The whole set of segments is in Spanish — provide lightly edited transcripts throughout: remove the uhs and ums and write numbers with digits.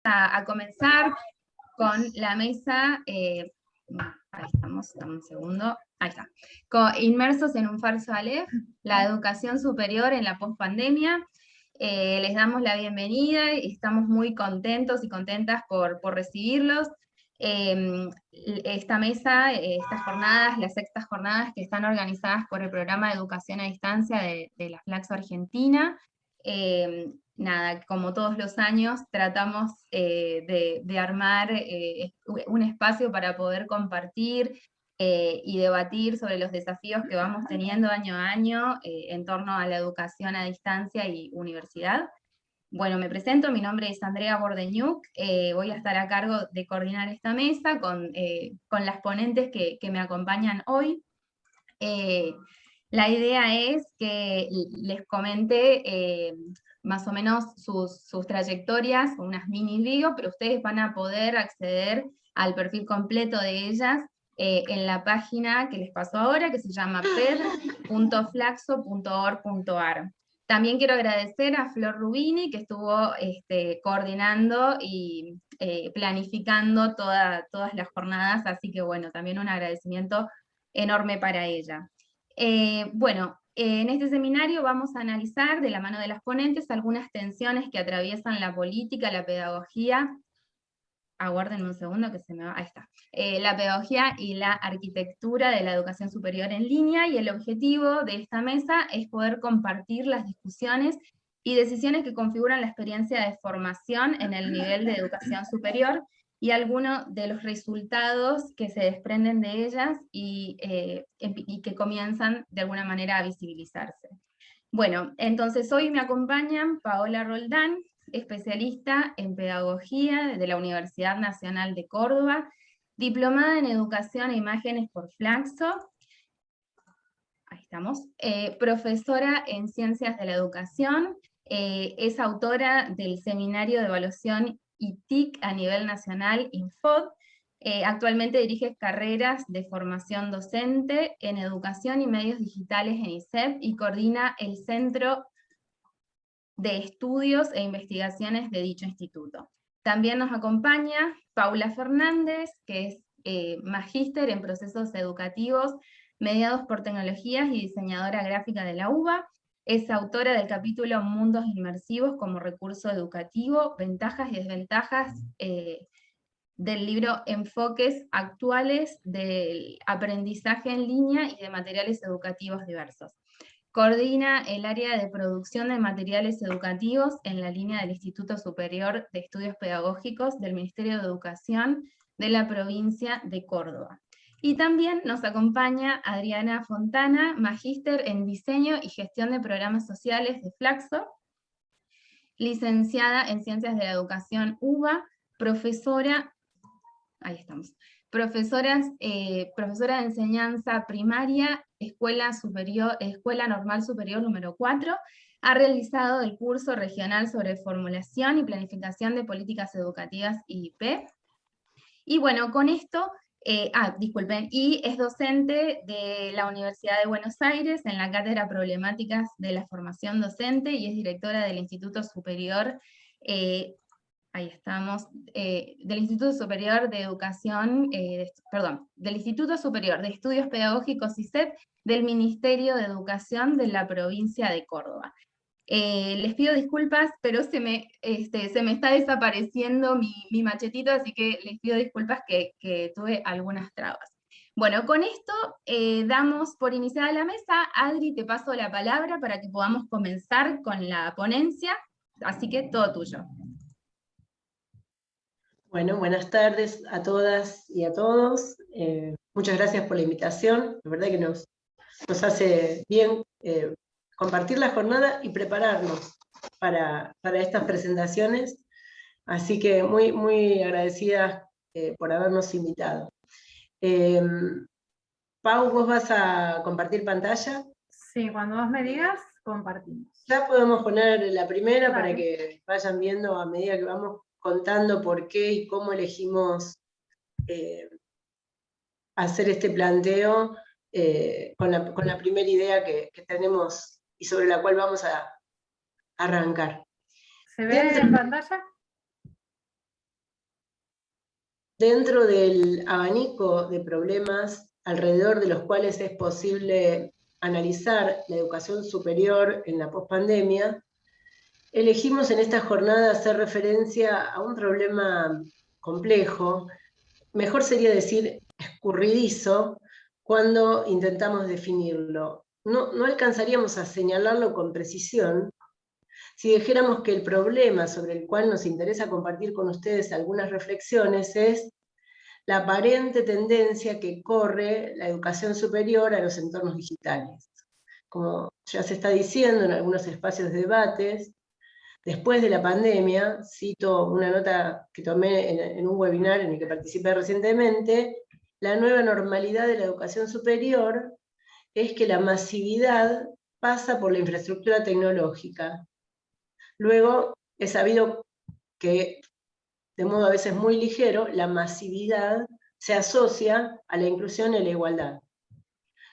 a comenzar con la mesa, ahí estamos, dame un segundo, ahí está, inmersos en un falso Aleph, la educación superior en la pospandemia. Les damos la bienvenida y estamos muy contentos y contentas por recibirlos. Esta mesa, estas jornadas, las sextas jornadas que están organizadas por el programa de educación a distancia de la Flaxo Argentina. Nada, como todos los años, tratamos de armar un espacio para poder compartir y debatir sobre los desafíos que vamos teniendo año a año en torno a la educación a distancia y universidad. Bueno, me presento, mi nombre es Andrea Bordeñuc, voy a estar a cargo de coordinar esta mesa con las ponentes que me acompañan hoy. La idea es que les comente más o menos sus trayectorias, unas mini bio, pero ustedes van a poder acceder al perfil completo de ellas en la página que les paso ahora, que se llama ped.flaxo.org.ar. También quiero agradecer a Flor Rubini, que estuvo coordinando y planificando todas las jornadas, así que bueno, también un agradecimiento enorme para ella. En este seminario vamos a analizar de la mano de las ponentes algunas tensiones que atraviesan la política, la pedagogía, aguarden un segundo que se me va, ahí está, la pedagogía y la arquitectura de la educación superior en línea, y el objetivo de esta mesa es poder compartir las discusiones y decisiones que configuran la experiencia de formación en el nivel de educación superior, y algunos de los resultados que se desprenden de ellas y que comienzan de alguna manera a visibilizarse. Bueno, entonces hoy me acompañan Paola Roldán, especialista en pedagogía de la Universidad Nacional de Córdoba, diplomada en educación e imágenes por Flaxo, ahí estamos, profesora en ciencias de la educación, es autora del seminario de evaluación y TIC a nivel nacional Infod. Actualmente dirige carreras de formación docente en educación y medios digitales en ISEP y coordina el Centro de Estudios e Investigaciones de dicho instituto. También nos acompaña Paula Fernández, que es magíster en procesos educativos mediados por tecnologías y diseñadora gráfica de la UBA. Es autora del capítulo Mundos Inmersivos como recurso educativo, ventajas y desventajas del libro Enfoques Actuales del Aprendizaje en Línea y de Materiales Educativos Diversos. Coordina el área de producción de materiales educativos en la línea del Instituto Superior de Estudios Pedagógicos del Ministerio de Educación de la provincia de Córdoba. Y también nos acompaña Adriana Fontana, magíster en Diseño y Gestión de Programas Sociales de Flaxo, licenciada en Ciencias de la Educación UBA, profesora, ahí estamos, profesora de enseñanza primaria, Escuela Normal Superior número 4, ha realizado el curso regional sobre formulación y planificación de políticas educativas IIP. Y bueno, con esto, disculpen, y es docente de la Universidad de Buenos Aires en la Cátedra Problemáticas de la Formación Docente, y es directora del Instituto Superior ahí estamos, del Instituto Superior de Educación, del Instituto Superior de Estudios Pedagógicos ISEP del Ministerio de Educación de la provincia de Córdoba. Les pido disculpas, pero se me está desapareciendo mi machetito, así que les pido disculpas que tuve algunas trabas. Bueno, con esto damos por iniciada la mesa. Adri, te paso la palabra para que podamos comenzar con la ponencia, así que todo tuyo. Bueno, buenas tardes a todas y a todos. Muchas gracias por la invitación. La verdad que nos hace bien compartir la jornada y prepararnos para estas presentaciones. Así que muy, muy agradecidas por habernos invitado. Pau, ¿vos vas a compartir pantalla? Sí, cuando vos me digas, compartimos. Ya podemos poner la primera para que vayan viendo a medida que vamos contando por qué y cómo elegimos hacer este planteo con la primera idea que tenemos y sobre la cual vamos a arrancar. ¿Se ve en pantalla? Dentro del abanico de problemas alrededor de los cuales es posible analizar la educación superior en la pospandemia, elegimos en esta jornada hacer referencia a un problema complejo, mejor sería decir escurridizo, cuando intentamos definirlo. No alcanzaríamos a señalarlo con precisión si dijéramos que el problema sobre el cual nos interesa compartir con ustedes algunas reflexiones es la aparente tendencia que corre la educación superior a los entornos digitales. Como ya se está diciendo en algunos espacios de debates, después de la pandemia, cito una nota que tomé en un webinar en el que participé recientemente, la nueva normalidad de la educación superior es que la masividad pasa por la infraestructura tecnológica. Luego, es sabido que, de modo a veces muy ligero, la masividad se asocia a la inclusión y la igualdad.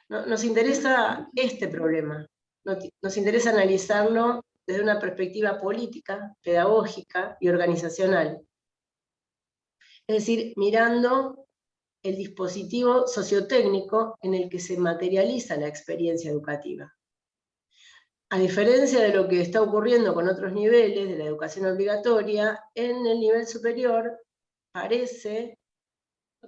Nos interesa este problema, nos interesa analizarlo desde una perspectiva política, pedagógica y organizacional. Es decir, mirando el dispositivo sociotécnico en el que se materializa la experiencia educativa. A diferencia de lo que está ocurriendo con otros niveles de la educación obligatoria, en el nivel superior parece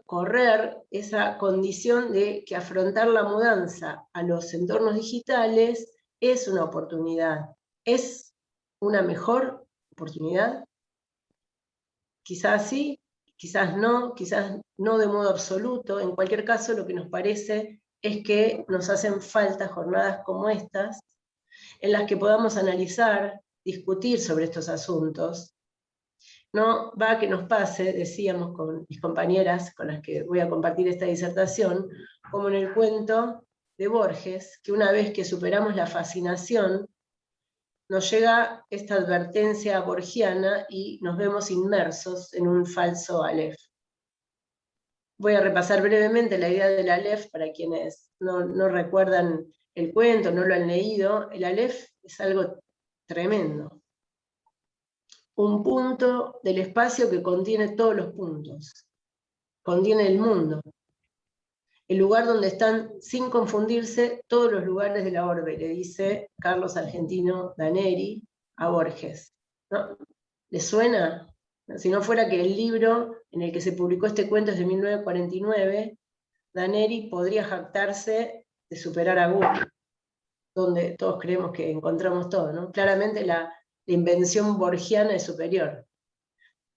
correr esa condición de que afrontar la mudanza a los entornos digitales es una oportunidad. ¿Es una mejor oportunidad? Quizás sí, quizás no de modo absoluto. En cualquier caso, lo que nos parece es que nos hacen falta jornadas como estas, en las que podamos analizar, discutir sobre estos asuntos. No va a que nos pase, decíamos con mis compañeras con las que voy a compartir esta disertación, como en el cuento de Borges, que una vez que superamos la fascinación, nos llega esta advertencia borgiana y nos vemos inmersos en un falso Aleph. Voy a repasar brevemente la idea del Aleph para quienes no recuerdan el cuento, no lo han leído. El Aleph es algo tremendo. Un punto del espacio que contiene todos los puntos. Contiene el mundo. El lugar donde están, sin confundirse, todos los lugares de la orbe, le dice Carlos Argentino Daneri a Borges. ¿No? ¿Les suena? Si no fuera que el libro en el que se publicó este cuento es de 1949, Daneri podría jactarse de superar a Google, donde todos creemos que encontramos todo, ¿no? Claramente la invención borgiana es superior.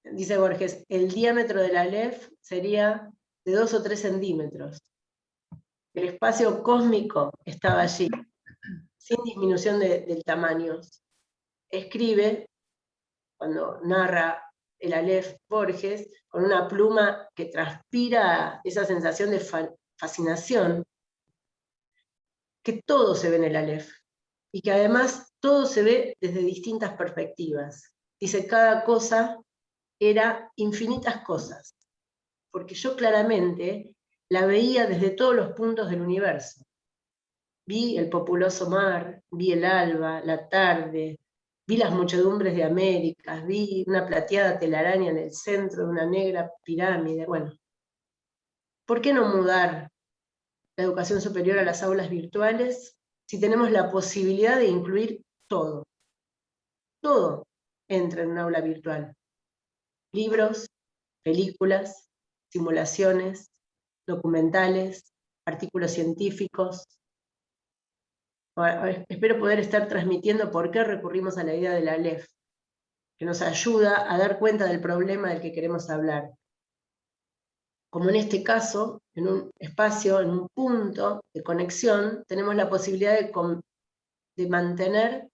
Dice Borges, el diámetro del Aleph sería de 2 o 3 centímetros. El espacio cósmico estaba allí, sin disminución del tamaño. Escribe, cuando narra el Aleph Borges, con una pluma que transpira esa sensación de fascinación, que todo se ve en el Aleph, y que además todo se ve desde distintas perspectivas. Dice, cada cosa era infinitas cosas, porque yo claramente la veía desde todos los puntos del universo. Vi el populoso mar, vi el alba, la tarde, vi las muchedumbres de Américas, vi una plateada telaraña en el centro de una negra pirámide. Bueno, ¿por qué no mudar la educación superior a las aulas virtuales si tenemos la posibilidad de incluir todo? Todo entra en un aula virtual. Libros, películas, simulaciones, documentales, artículos científicos. Ahora, espero poder estar transmitiendo por qué recurrimos a la idea de la Aleph, que nos ayuda a dar cuenta del problema del que queremos hablar. Como en este caso, en un espacio, en un punto de conexión, tenemos la posibilidad de mantener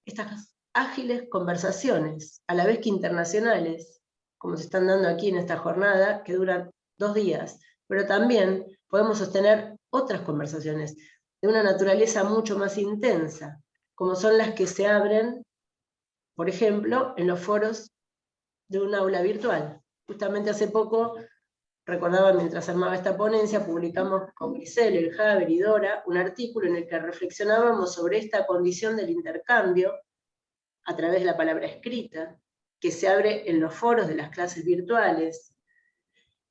estas ágiles conversaciones, a la vez que internacionales, como se están dando aquí en esta jornada, que duran 2 días, pero también podemos sostener otras conversaciones de una naturaleza mucho más intensa, como son las que se abren, por ejemplo, en los foros de un aula virtual. Justamente hace poco, recordaba mientras armaba esta ponencia, publicamos con Grisel, El Javer y Dora un artículo en el que reflexionábamos sobre esta condición del intercambio a través de la palabra escrita, que se abre en los foros de las clases virtuales,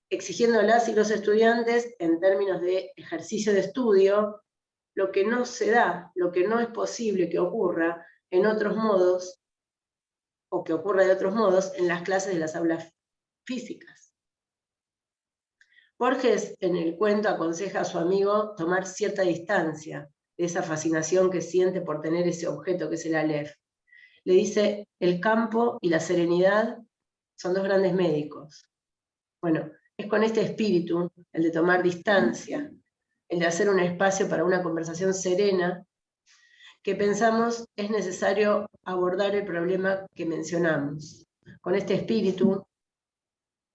exigiendo a las y los estudiantes en términos de ejercicio de estudio, lo que no se da, lo que no es posible que ocurra en otros modos, o que ocurra de otros modos en las clases de las aulas físicas. Borges en el cuento aconseja a su amigo tomar cierta distancia de esa fascinación que siente por tener ese objeto que es el Aleph. Le dice, el campo y la serenidad son dos grandes médicos. Bueno, es con este espíritu, el de tomar distancia, el de hacer un espacio para una conversación serena, que pensamos es necesario abordar el problema que mencionamos. Con este espíritu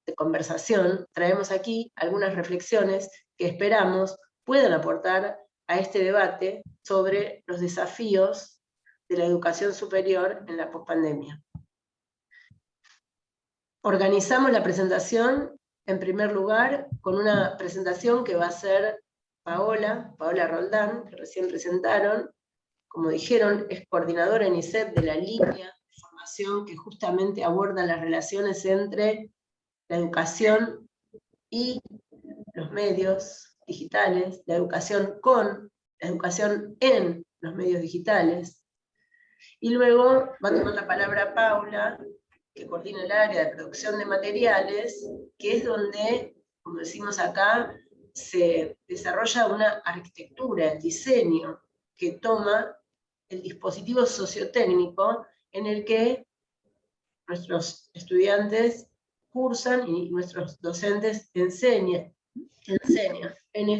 de conversación, traemos aquí algunas reflexiones que esperamos puedan aportar a este debate sobre los desafíos de la educación superior en la pospandemia. Organizamos la presentación, en primer lugar, con una presentación que va a hacer Paola Roldán, que recién presentaron. Como dijeron, es coordinadora en ISEP de la línea de formación que justamente aborda las relaciones entre la educación y los medios digitales, la educación con, la educación en los medios digitales. Y luego va a tomar la palabra Paula, que coordina el área de producción de materiales, que es donde, como decimos acá, se desarrolla una arquitectura, el diseño, que toma el dispositivo sociotécnico en el que nuestros estudiantes cursan y nuestros docentes enseñan en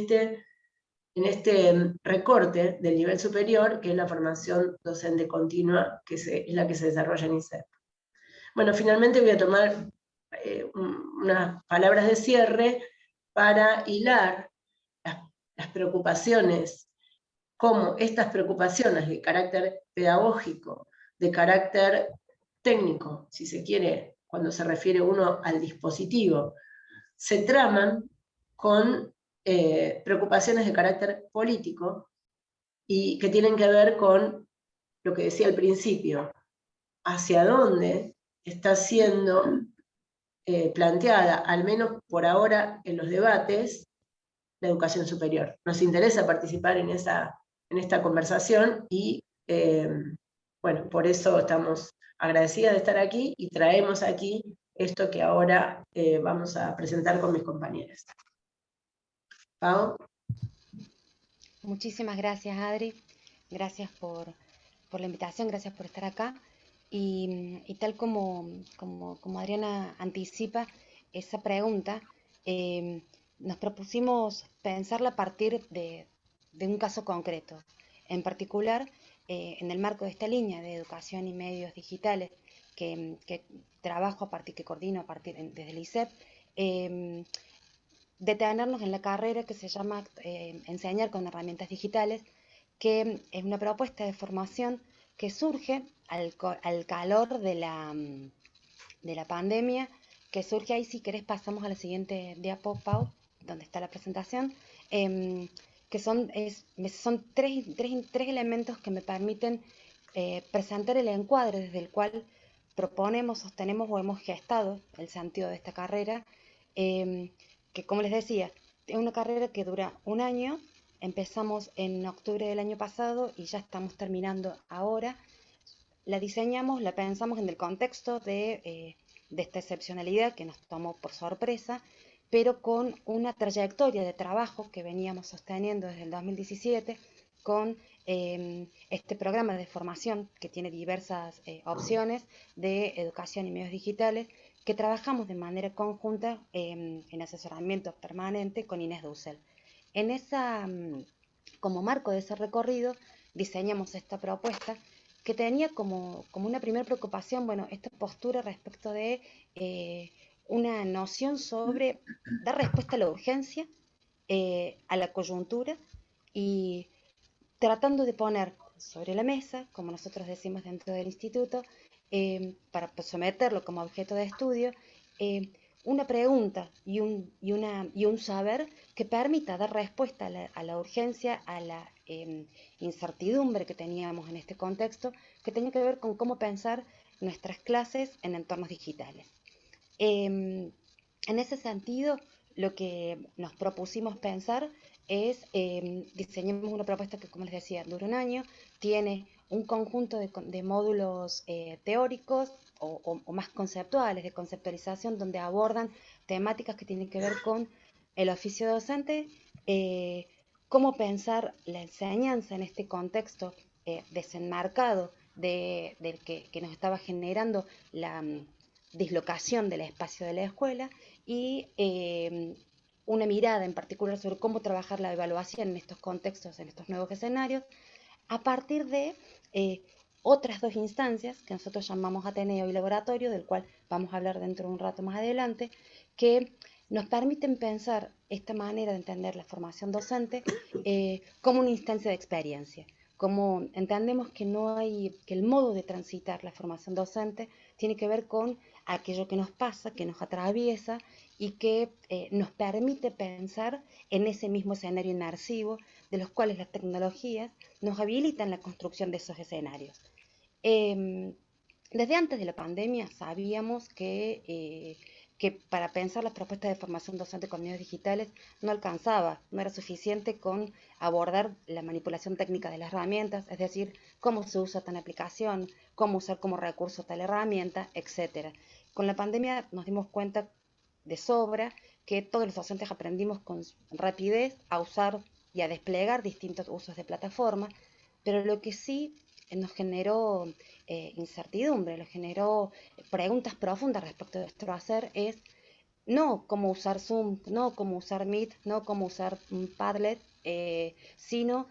este recorte del nivel superior, que es la formación docente continua, que es la que se desarrolla en ISEP. Bueno, finalmente voy a tomar unas palabras de cierre para hilar las preocupaciones, cómo estas preocupaciones de carácter pedagógico, de carácter técnico, si se quiere, cuando se refiere uno al dispositivo, se traman con preocupaciones de carácter político y que tienen que ver con lo que decía al principio, hacia dónde está siendo planteada, al menos por ahora en los debates, la educación superior. Nos interesa participar en esta conversación y bueno, por eso estamos agradecidas de estar aquí y traemos aquí esto que ahora vamos a presentar con mis compañeros. Pau. Muchísimas gracias, Adri. Gracias por la invitación, gracias por estar acá. Y tal como Adriana anticipa esa pregunta, nos propusimos pensarla a partir de un caso concreto. En particular, en el marco de esta línea de educación y medios digitales que trabajo a partir, que coordino a partir desde el ISEP, detenernos en la carrera que se llama Enseñar con herramientas digitales, que es una propuesta de formación que surge al calor de la pandemia, que surge ahí. Si querés pasamos a la siguiente diapo, Pau, donde está la presentación, que son tres elementos que me permiten presentar el encuadre desde el cual proponemos, sostenemos o hemos gestado el sentido de esta carrera, que, como les decía, es una carrera que dura un año. Empezamos en octubre del año pasado y ya estamos terminando ahora. La diseñamos, la pensamos en el contexto de esta excepcionalidad que nos tomó por sorpresa, pero con una trayectoria de trabajo que veníamos sosteniendo desde el 2017 con este programa de formación que tiene diversas opciones de educación y medios digitales, que trabajamos de manera conjunta en asesoramiento permanente con Inés Dussel. Como marco de ese recorrido, diseñamos esta propuesta que tenía como una primera preocupación, bueno, esta postura respecto de una noción sobre dar respuesta a la urgencia, a la coyuntura, y tratando de poner sobre la mesa, como nosotros decimos dentro del instituto, para someterlo como objeto de estudio, una pregunta y un saber que permita dar respuesta a la urgencia, a la incertidumbre que teníamos en este contexto, que tenía que ver con cómo pensar nuestras clases en entornos digitales. En ese sentido, lo que nos propusimos pensar es, diseñamos una propuesta que, como les decía, dura un año, tiene un conjunto de módulos teóricos o más conceptuales, de conceptualización, donde abordan temáticas que tienen que ver con el oficio docente, cómo pensar la enseñanza en este contexto desenmarcado del que nos estaba generando la dislocación del espacio de la escuela y una mirada en particular sobre cómo trabajar la evaluación en estos contextos, en estos nuevos escenarios, a partir de otras dos instancias que nosotros llamamos Ateneo y Laboratorio, del cual vamos a hablar dentro de un rato más adelante, que nos permiten pensar esta manera de entender la formación docente como una instancia de experiencia. Como entendemos que no hay, que el modo de transitar la formación docente tiene que ver con aquello que nos pasa, que nos atraviesa y que nos permite pensar en ese mismo escenario inmersivo, de los cuales las tecnologías nos habilitan la construcción de esos escenarios. Desde antes de la pandemia sabíamos que para pensar las propuestas de formación docente con medios digitales no alcanzaba, no era suficiente con abordar la manipulación técnica de las herramientas, es decir, cómo se usa tal aplicación, cómo usar como recurso tal herramienta, etc. Con la pandemia nos dimos cuenta de sobra que todos los docentes aprendimos con rapidez a usar y a desplegar distintos usos de plataforma, pero lo que sí nos generó incertidumbre, nos generó preguntas profundas respecto de nuestro hacer es no cómo usar Zoom, no cómo usar Meet, no cómo usar Padlet, sino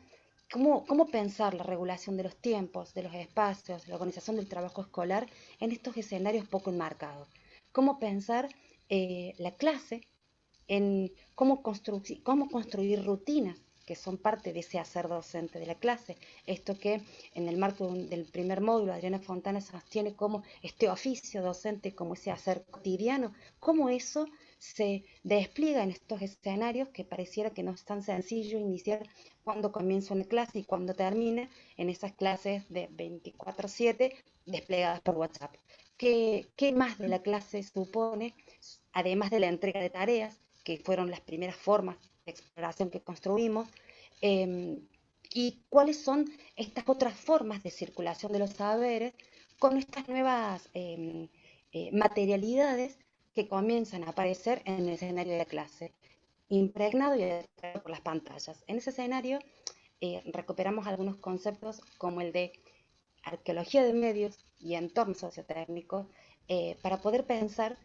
cómo pensar la regulación de los tiempos, de los espacios, la organización del trabajo escolar en estos escenarios poco enmarcados. Cómo pensar la clase en cómo construir rutinas que son parte de ese hacer docente de la clase. Esto que en el marco del primer módulo Adriana Fontana se sostiene como este oficio docente, como ese hacer cotidiano, cómo eso se despliega en estos escenarios que pareciera que no es tan sencillo iniciar cuando comienza una clase y cuando termina en esas clases de 24/7 desplegadas por WhatsApp. ¿Qué más de la clase supone, además de la entrega de tareas, que fueron las primeras formas de exploración que construimos, y cuáles son estas otras formas de circulación de los saberes con estas nuevas materialidades que comienzan a aparecer en el escenario de la clase, impregnado y atraído por las pantallas. En ese escenario recuperamos algunos conceptos como el de arqueología de medios y entornos sociotécnicos para poder pensar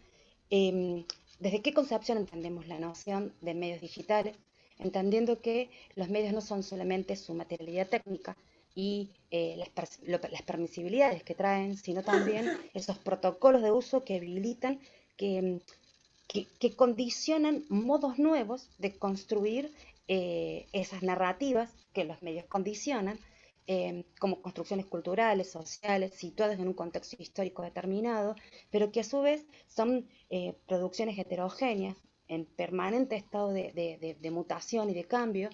desde qué concepción entendemos la noción de medios digitales, entendiendo que los medios no son solamente su materialidad técnica y las permisibilidades que traen, sino también esos protocolos de uso que habilitan, que condicionan modos nuevos de construir esas narrativas que los medios condicionan, como construcciones culturales, sociales, situadas en un contexto histórico determinado, pero que a su vez son producciones heterogéneas, en permanente estado de mutación y de cambio,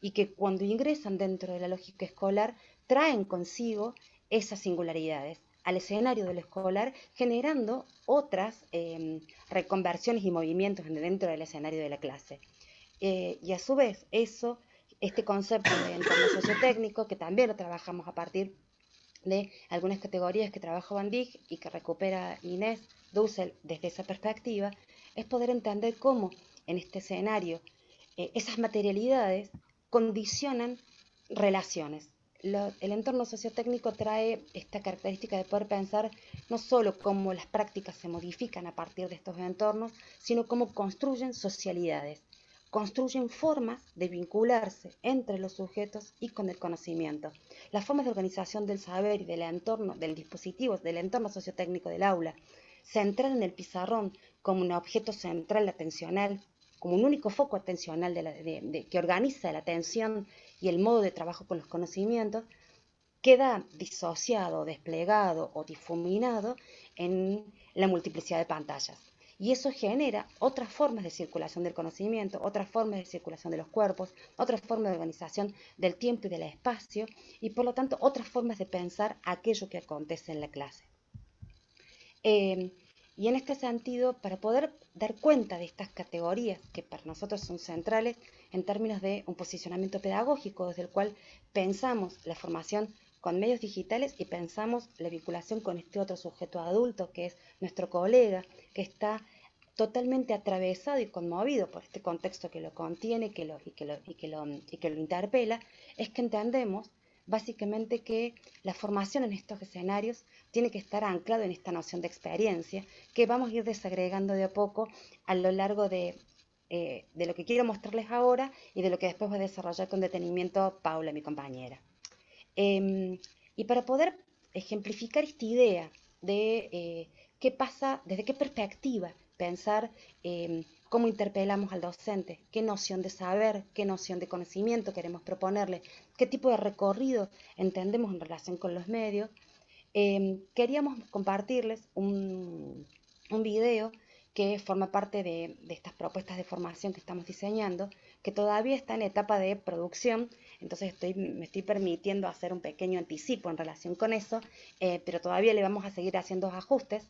y que cuando ingresan dentro de la lógica escolar traen consigo esas singularidades al escenario del escolar, generando otras reconversiones y movimientos dentro del escenario de la clase. Y a su vez, este concepto de entorno sociotécnico, que también lo trabajamos a partir de algunas categorías que trabaja Van Dijk y que recupera Inés Dussel desde esa perspectiva, es poder entender cómo en este escenario esas materialidades condicionan relaciones. El entorno sociotécnico trae esta característica de poder pensar no solo cómo las prácticas se modifican a partir de estos entornos, sino cómo construyen socialidades, construyen formas de vincularse entre los sujetos y con el conocimiento. Las formas de organización del saber y del entorno, del dispositivo, del entorno sociotécnico del aula, centrar en el pizarrón como un objeto central atencional, como un único foco atencional que organiza la atención y el modo de trabajo con los conocimientos, queda disociado, desplegado o difuminado en la multiplicidad de pantallas. Y eso genera otras formas de circulación del conocimiento, otras formas de circulación de los cuerpos, otras formas de organización del tiempo y del espacio, y por lo tanto otras formas de pensar aquello que acontece en la clase. Y en este sentido, para poder dar cuenta de estas categorías que para nosotros son centrales en términos de un posicionamiento pedagógico, desde el cual pensamos la formación con medios digitales y pensamos la vinculación con este otro sujeto adulto, que es nuestro colega, que está totalmente atravesado y conmovido por este contexto que lo contiene y que lo interpela, es que entendemos básicamente que la formación en estos escenarios tiene que estar anclado en esta noción de experiencia, que vamos a ir desagregando de a poco a lo largo de lo que quiero mostrarles ahora y de lo que después va a desarrollar con detenimiento Paula, mi compañera. Y para poder ejemplificar esta idea de qué pasa, desde qué perspectiva pensar cómo interpelamos al docente, qué noción de saber, qué noción de conocimiento queremos proponerle, qué tipo de recorrido entendemos en relación con los medios, queríamos compartirles un video que forma parte de estas propuestas de formación que estamos diseñando, que todavía está en etapa de producción, entonces me estoy permitiendo hacer un pequeño anticipo en relación con eso, pero todavía le vamos a seguir haciendo ajustes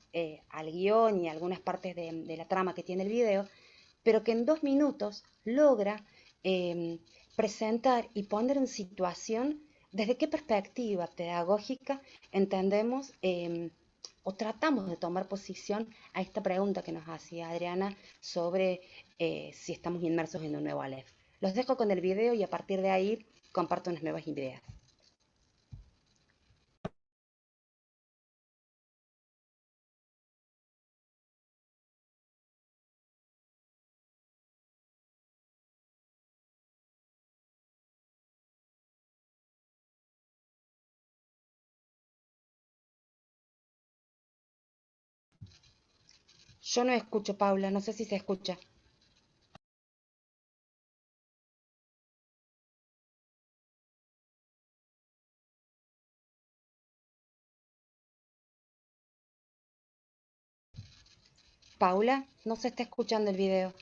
al guión y a algunas partes de la trama que tiene el video, pero que en 2 minutos logra presentar y poner en situación desde qué perspectiva pedagógica entendemos o tratamos de tomar posición a esta pregunta que nos hacía Adriana sobre si estamos inmersos en un nuevo Aleph. Los dejo con el video y a partir de ahí comparto unas nuevas ideas. Yo no escucho, Paula, no sé si se escucha. Paula, no se está escuchando el video.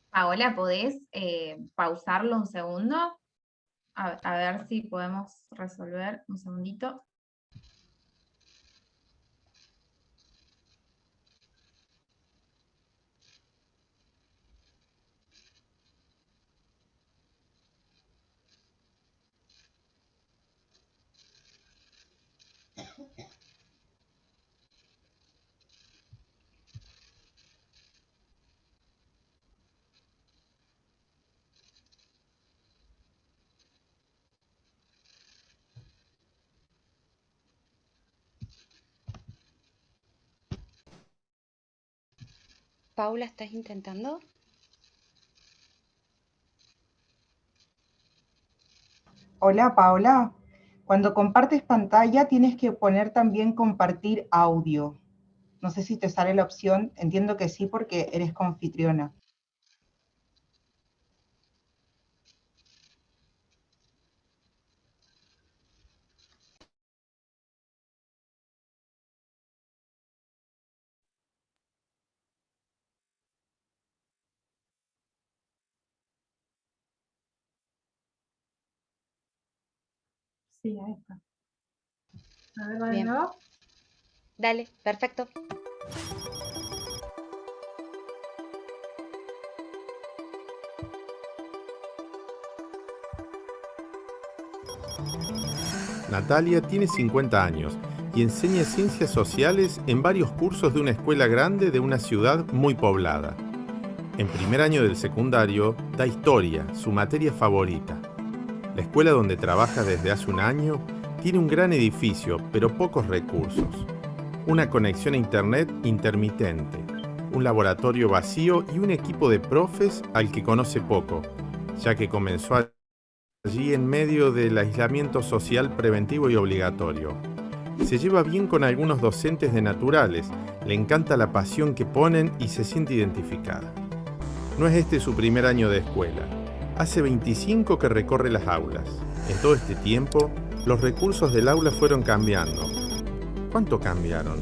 Paola, ¿podés pausarlo un segundo? A ver si podemos resolver un segundito. Paula, ¿estás intentando? Hola Paola, cuando compartes pantalla tienes que poner también compartir audio. No sé si te sale la opción, entiendo que sí porque eres confitriona. Sí, ahí está. A ver, ¿va de Bien. nuevo? Dale, perfecto. Natalia tiene 50 años y enseña ciencias sociales en varios cursos de una escuela grande de una ciudad muy poblada. En primer año del secundario, da historia, su materia favorita. La escuela donde trabaja desde hace un año tiene un gran edificio, pero pocos recursos. Una conexión a internet intermitente, un laboratorio vacío y un equipo de profes al que conoce poco, ya que comenzó allí en medio del aislamiento social preventivo y obligatorio. Se lleva bien con algunos docentes de naturales, le encanta la pasión que ponen y se siente identificada. No es este su primer año de escuela. Hace 25 que recorre las aulas. En todo este tiempo, los recursos del aula fueron cambiando. ¿Cuánto cambiaron?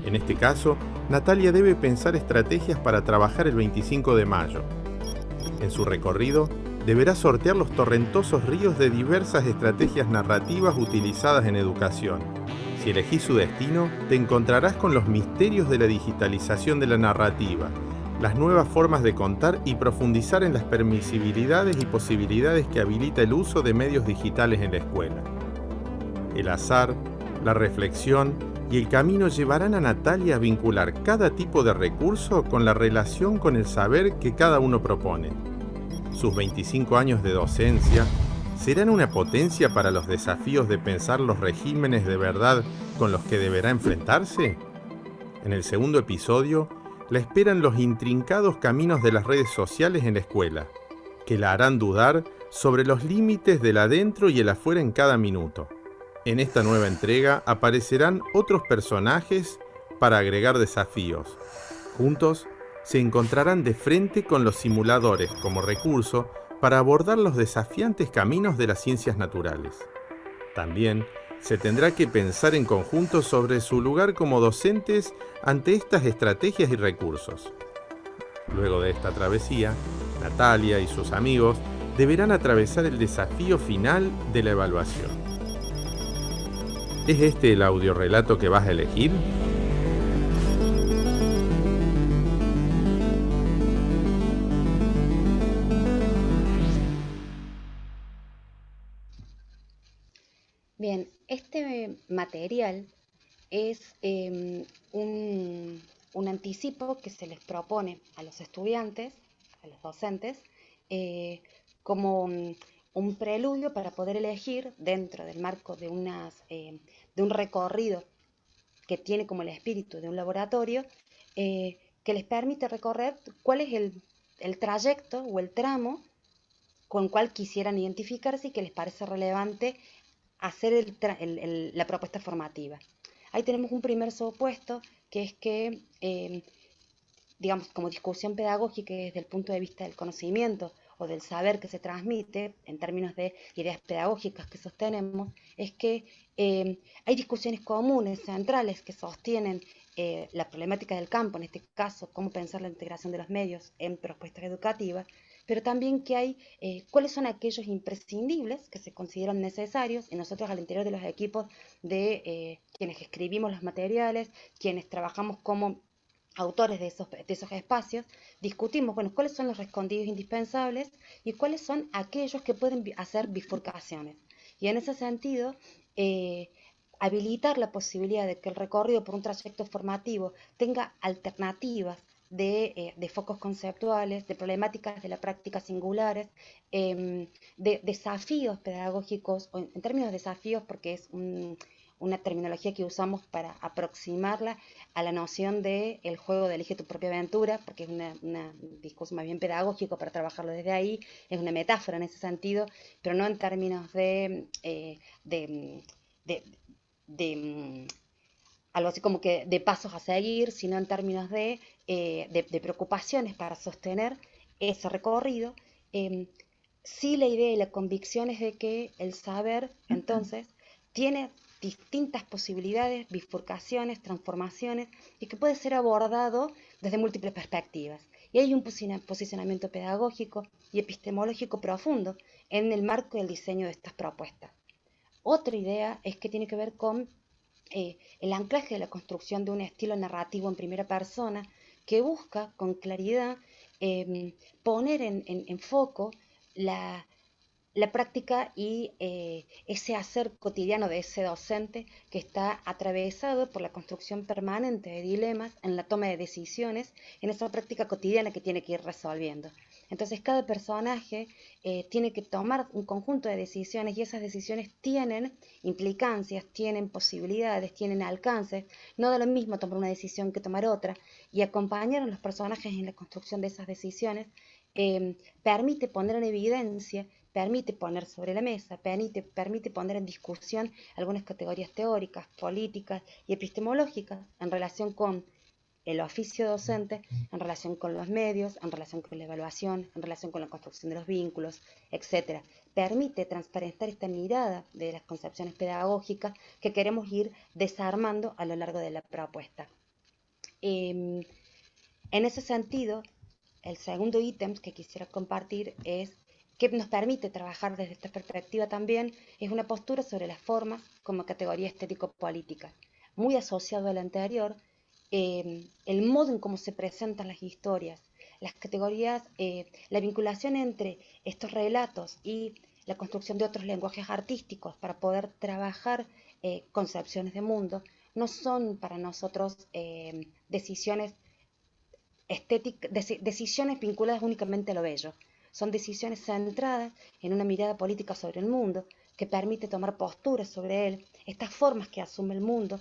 En este caso, Natalia debe pensar estrategias para trabajar el 25 de mayo. En su recorrido, deberá sortear los torrentosos ríos de diversas estrategias narrativas utilizadas en educación, Si elegís su destino, te encontrarás con los misterios de la digitalización de la narrativa, las nuevas formas de contar y profundizar en las permisibilidades y posibilidades que habilita el uso de medios digitales en la escuela. El azar, la reflexión y el camino llevarán a Natalia a vincular cada tipo de recurso con la relación con el saber que cada uno propone. Sus 25 años de docencia serán una potencia para los desafíos de pensar los regímenes de verdad con los que deberá enfrentarse. En el segundo episodio, la esperan los intrincados caminos de las redes sociales en la escuela, que la harán dudar sobre los límites del adentro y el afuera en cada minuto. En esta nueva entrega aparecerán otros personajes para agregar desafíos. Juntos se encontrarán de frente con los simuladores como recurso para abordar los desafiantes caminos de las ciencias naturales. También se tendrá que pensar en conjunto sobre su lugar como docentes ante estas estrategias y recursos. Luego de esta travesía, Natalia y sus amigos deberán atravesar el desafío final de la evaluación. ¿Es este el audiorelato que vas a elegir? Bien, este material es un anticipo que se les propone a los estudiantes, a los docentes, como un preludio para poder elegir dentro del marco de un recorrido que tiene como el espíritu de un laboratorio, que les permite recorrer cuál es el trayecto o el tramo con cual quisieran identificarse y que les parece relevante hacer la propuesta formativa. Ahí tenemos un primer supuesto, que es que, digamos, como discusión pedagógica desde el punto de vista del conocimiento o del saber que se transmite, en términos de ideas pedagógicas que sostenemos, es que hay discusiones comunes, centrales, que sostienen la problemática del campo, en este caso, cómo pensar la integración de los medios en propuestas educativas, pero también que hay cuáles son aquellos imprescindibles que se consideran necesarios, y nosotros al interior de los equipos de quienes escribimos los materiales, quienes trabajamos como autores de esos espacios, discutimos, bueno, cuáles son los respondidos indispensables y cuáles son aquellos que pueden hacer bifurcaciones. Y en ese sentido, habilitar la posibilidad de que el recorrido por un trayecto formativo tenga alternativas de focos conceptuales, de problemáticas de la práctica singulares, de desafíos pedagógicos, o en términos de desafíos porque es una terminología que usamos para aproximarla a la noción de el juego de elige tu propia aventura, porque es un discurso más bien pedagógico para trabajarlo desde ahí, es una metáfora en ese sentido, pero no en términos de algo así como que de pasos a seguir, sino en términos de preocupaciones para sostener ese recorrido. Sí, la idea y la convicción es de que el saber, entonces, tiene distintas posibilidades, bifurcaciones, transformaciones, y que puede ser abordado desde múltiples perspectivas. Y hay un posicionamiento pedagógico y epistemológico profundo en el marco del diseño de estas propuestas. Otra idea es que tiene que ver con el anclaje de la construcción de un estilo narrativo en primera persona que busca con claridad poner en foco la práctica y ese hacer cotidiano de ese docente que está atravesado por la construcción permanente de dilemas en la toma de decisiones, en esa práctica cotidiana que tiene que ir resolviendo. Entonces cada personaje tiene que tomar un conjunto de decisiones y esas decisiones tienen implicancias, tienen posibilidades, tienen alcances. No da lo mismo tomar una decisión que tomar otra, y acompañar a los personajes en la construcción de esas decisiones permite poner en evidencia, permite poner sobre la mesa, permite poner en discusión algunas categorías teóricas, políticas y epistemológicas en relación con el oficio docente, en relación con los medios, en relación con la evaluación, en relación con la construcción de los vínculos, etc. Permite transparentar esta mirada de las concepciones pedagógicas que queremos ir desarmando a lo largo de la propuesta. En ese sentido, el segundo ítem que quisiera compartir es que nos permite trabajar desde esta perspectiva también es una postura sobre las formas como categoría estético-política, muy asociado al anterior, el modo en cómo se presentan las historias, las categorías, la vinculación entre estos relatos y la construcción de otros lenguajes artísticos para poder trabajar concepciones de mundo, no son para nosotros decisiones decisiones vinculadas únicamente a lo bello. Son decisiones centradas en una mirada política sobre el mundo que permite tomar posturas sobre él. Estas formas que asume el mundo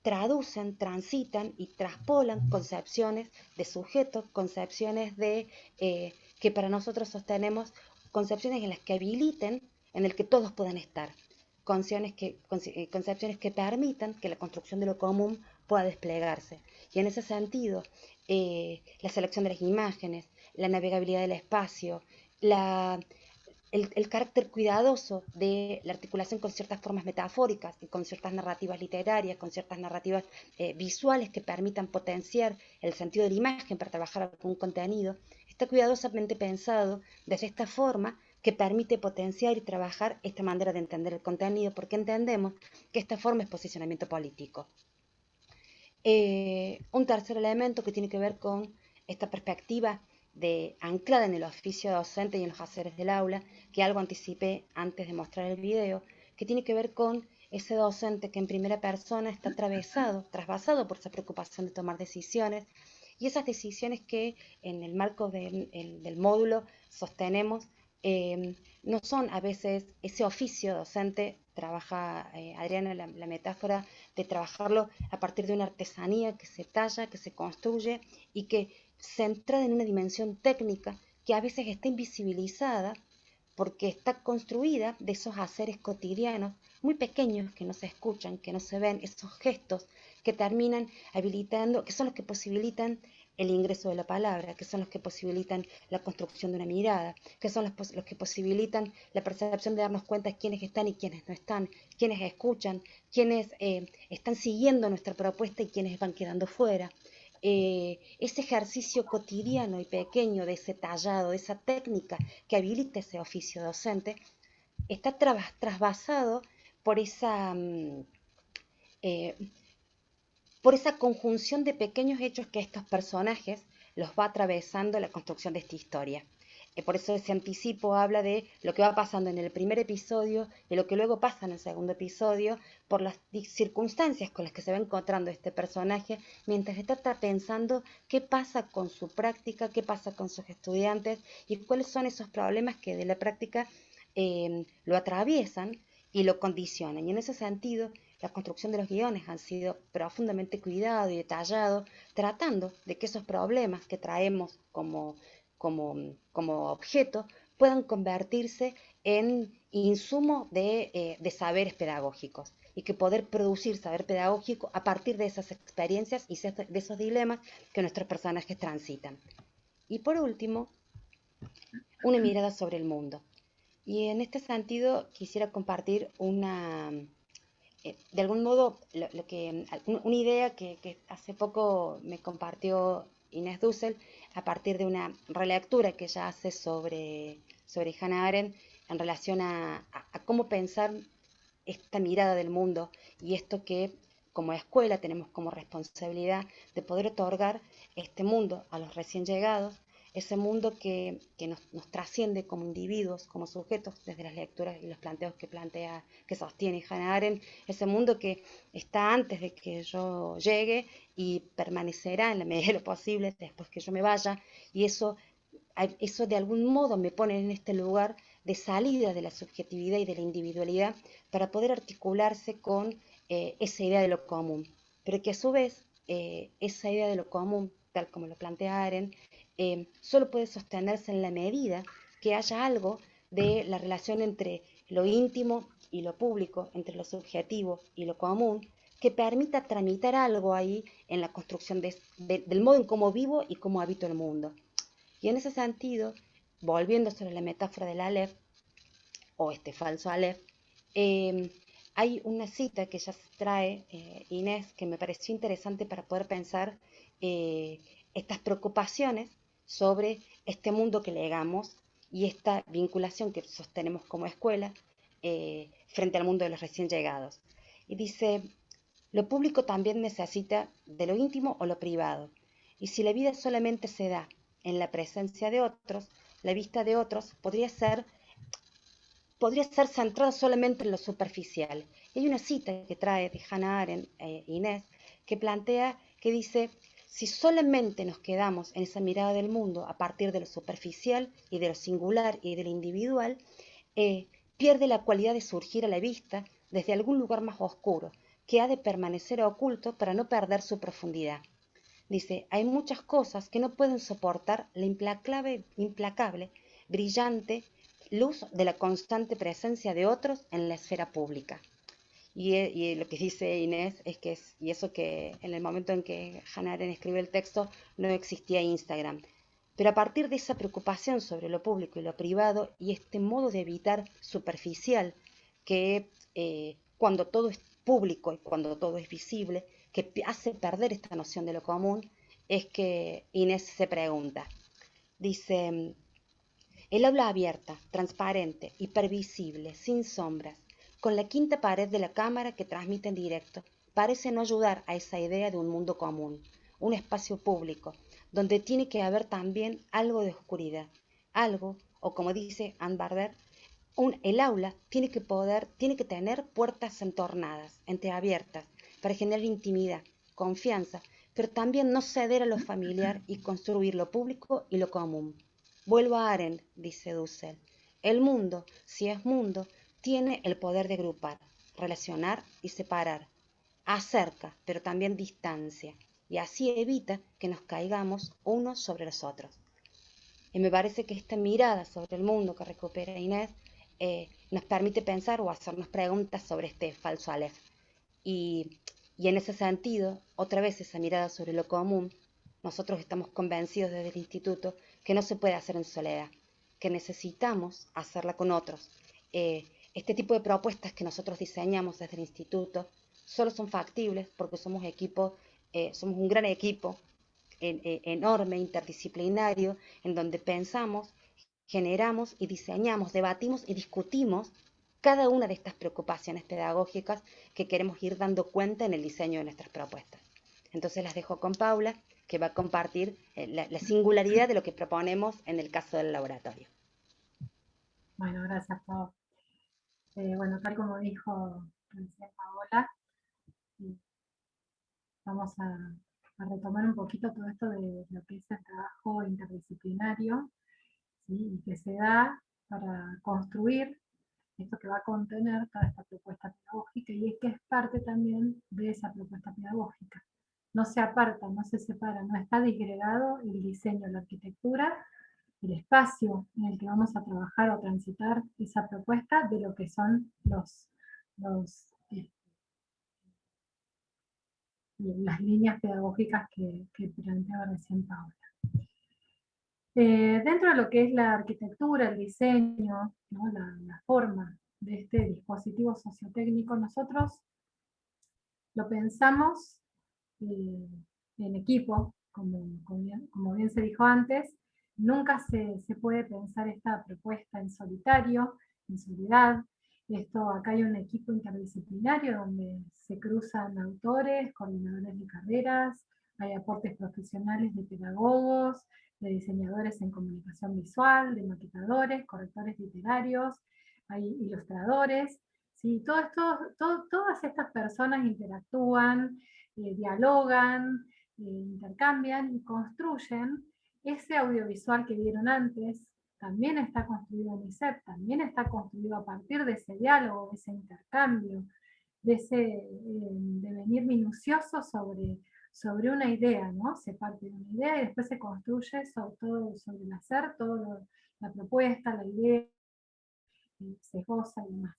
traducen, transitan y traspolan concepciones de sujetos, concepciones de que para nosotros sostenemos, concepciones en las que habiliten, en el que todos puedan estar. Concepciones que permitan que la construcción de lo común pueda desplegarse. Y en ese sentido, la selección de las imágenes, la navegabilidad del espacio, el carácter cuidadoso de la articulación con ciertas formas metafóricas y con ciertas narrativas literarias, con ciertas narrativas visuales que permitan potenciar el sentido de la imagen para trabajar algún contenido, está cuidadosamente pensado desde esta forma que permite potenciar y trabajar esta manera de entender el contenido, porque entendemos que esta forma es posicionamiento político. Un tercer elemento que tiene que ver con esta perspectiva anclada en el oficio docente y en los haceres del aula, que algo anticipé antes de mostrar el video, que tiene que ver con ese docente que en primera persona está trasvasado por esa preocupación de tomar decisiones, y esas decisiones que en el marco del módulo sostenemos no son a veces ese oficio docente. Trabaja Adriana la metáfora de trabajarlo a partir de una artesanía que se talla, que se construye y que centrada en una dimensión técnica que a veces está invisibilizada porque está construida de esos haceres cotidianos muy pequeños que no se escuchan, que no se ven, esos gestos que terminan habilitando, que son los que posibilitan el ingreso de la palabra, que son los que posibilitan la construcción de una mirada, que son los que posibilitan la percepción de darnos cuenta de quiénes están y quiénes no están, quiénes escuchan, quiénes están siguiendo nuestra propuesta y quiénes van quedando fuera. Ese ejercicio cotidiano y pequeño de ese tallado, de esa técnica que habilita ese oficio docente, está trasvasado por esa conjunción de pequeños hechos que estos personajes los va atravesando la construcción de esta historia. Por eso ese anticipo habla de lo que va pasando en el primer episodio y lo que luego pasa en el segundo episodio por las circunstancias con las que se va encontrando este personaje mientras está pensando qué pasa con su práctica, qué pasa con sus estudiantes y cuáles son esos problemas que de la práctica lo atraviesan y lo condicionan. Y en ese sentido, la construcción de los guiones han sido profundamente cuidado y detallado, tratando de que esos problemas que traemos como objeto puedan convertirse en insumo de saberes pedagógicos y que poder producir saber pedagógico a partir de esas experiencias y de esos dilemas que nuestros personajes transitan. Y por último, una mirada sobre el mundo. Y en este sentido quisiera compartir de algún modo una idea que hace poco me compartió Inés Dussel a partir de una relectura que ella hace sobre Hannah Arendt en relación a cómo pensar esta mirada del mundo y esto que como escuela tenemos como responsabilidad de poder otorgar este mundo a los recién llegados, ese mundo que nos trasciende como individuos, como sujetos, desde las lecturas y los planteos que sostiene Hannah Arendt, ese mundo que está antes de que yo llegue y permanecerá en la medida de lo posible después que yo me vaya, y eso de algún modo me pone en este lugar de salida de la subjetividad y de la individualidad para poder articularse con esa idea de lo común, pero que a su vez esa idea de lo común, tal como lo plantea Arendt, solo puede sostenerse en la medida que haya algo de la relación entre lo íntimo y lo público, entre lo subjetivo y lo común, que permita tramitar algo ahí en la construcción del modo en cómo vivo y cómo habito el mundo. Y en ese sentido, volviendo sobre la metáfora del Aleph, o este falso Aleph, hay una cita que ella trae, Inés, que me pareció interesante para poder pensar estas preocupaciones sobre este mundo que legamos y esta vinculación que sostenemos como escuela frente al mundo de los recién llegados. Y dice, lo público también necesita de lo íntimo o lo privado, y si la vida solamente se da en la presencia de otros, la vista de otros podría ser centrado solamente en lo superficial. Y hay una cita que trae de Hannah Arendt, Inés, que plantea, que dice, si solamente nos quedamos en esa mirada del mundo a partir de lo superficial y de lo singular y de lo individual, pierde la cualidad de surgir a la vista desde algún lugar más oscuro, que ha de permanecer oculto para no perder su profundidad. Dice, hay muchas cosas que no pueden soportar la implacable, brillante luz de la constante presencia de otros en la esfera pública. Y lo que dice Inés es que y eso que en el momento en que Hannah Arendt escribe el texto no existía Instagram. Pero a partir de esa preocupación sobre lo público y lo privado y este modo de evitar superficial que cuando todo es público y cuando todo es visible, que hace perder esta noción de lo común, es que Inés se pregunta. Dice, el aula abierta, transparente, hipervisible, sin sombras, con la quinta pared de la cámara que transmite en directo, parece no ayudar a esa idea de un mundo común, un espacio público, donde tiene que haber también algo de oscuridad, algo, o como dice Anne Barber, el aula tiene que tener puertas entornadas, entreabiertas, para generar intimidad, confianza, pero también no ceder a lo familiar y construir lo público y lo común. Vuelvo a Arendt, dice Dussel. El mundo, si es mundo, tiene el poder de agrupar, relacionar y separar. Acerca, pero también distancia, y así evita que nos caigamos unos sobre los otros. Y me parece que esta mirada sobre el mundo que recupera Inés nos permite pensar o hacernos preguntas sobre este falso Aleph. Y en ese sentido, otra vez esa mirada sobre lo común, nosotros estamos convencidos desde el instituto que no se puede hacer en soledad, que necesitamos hacerla con otros. Este tipo de propuestas que nosotros diseñamos desde el instituto solo son factibles porque somos somos un gran equipo enorme, interdisciplinario, en donde pensamos, generamos y diseñamos, debatimos y discutimos cada una de estas preocupaciones pedagógicas que queremos ir dando cuenta en el diseño de nuestras propuestas. Entonces las dejo con Paula, que va a compartir la singularidad de lo que proponemos en el caso del laboratorio. Bueno, gracias, Pau. Bueno, tal como dijo recién Paola, vamos a retomar un poquito todo esto de lo que es el trabajo interdisciplinario, ¿sí? Y que se da para construir esto que va a contener toda esta propuesta pedagógica, y es que es parte también de esa propuesta pedagógica. No se aparta, no se separa, no está disgregado el diseño, la arquitectura, el espacio en el que vamos a trabajar o transitar esa propuesta de lo que son las líneas pedagógicas que planteaba recién Paula. Dentro de lo que es la arquitectura, el diseño, ¿no? la forma de este dispositivo sociotécnico, nosotros lo pensamos en equipo, como bien se dijo antes. Nunca se puede pensar esta propuesta en solitario, en soledad. Acá hay un equipo interdisciplinario donde se cruzan autores, coordinadores de carreras, hay aportes profesionales de pedagogos, de diseñadores en comunicación visual, de maquetadores, correctores literarios, hay ilustradores. ¿Sí? Todas estas personas interactúan, dialogan, intercambian y construyen ese audiovisual que vieron antes. También está construido en ISEP, también está construido a partir de ese diálogo, de ese intercambio, de ese devenir minucioso sobre una idea, ¿no? Se parte de una idea y después se construye todo sobre el hacer, toda la propuesta, la idea, se goza y demás.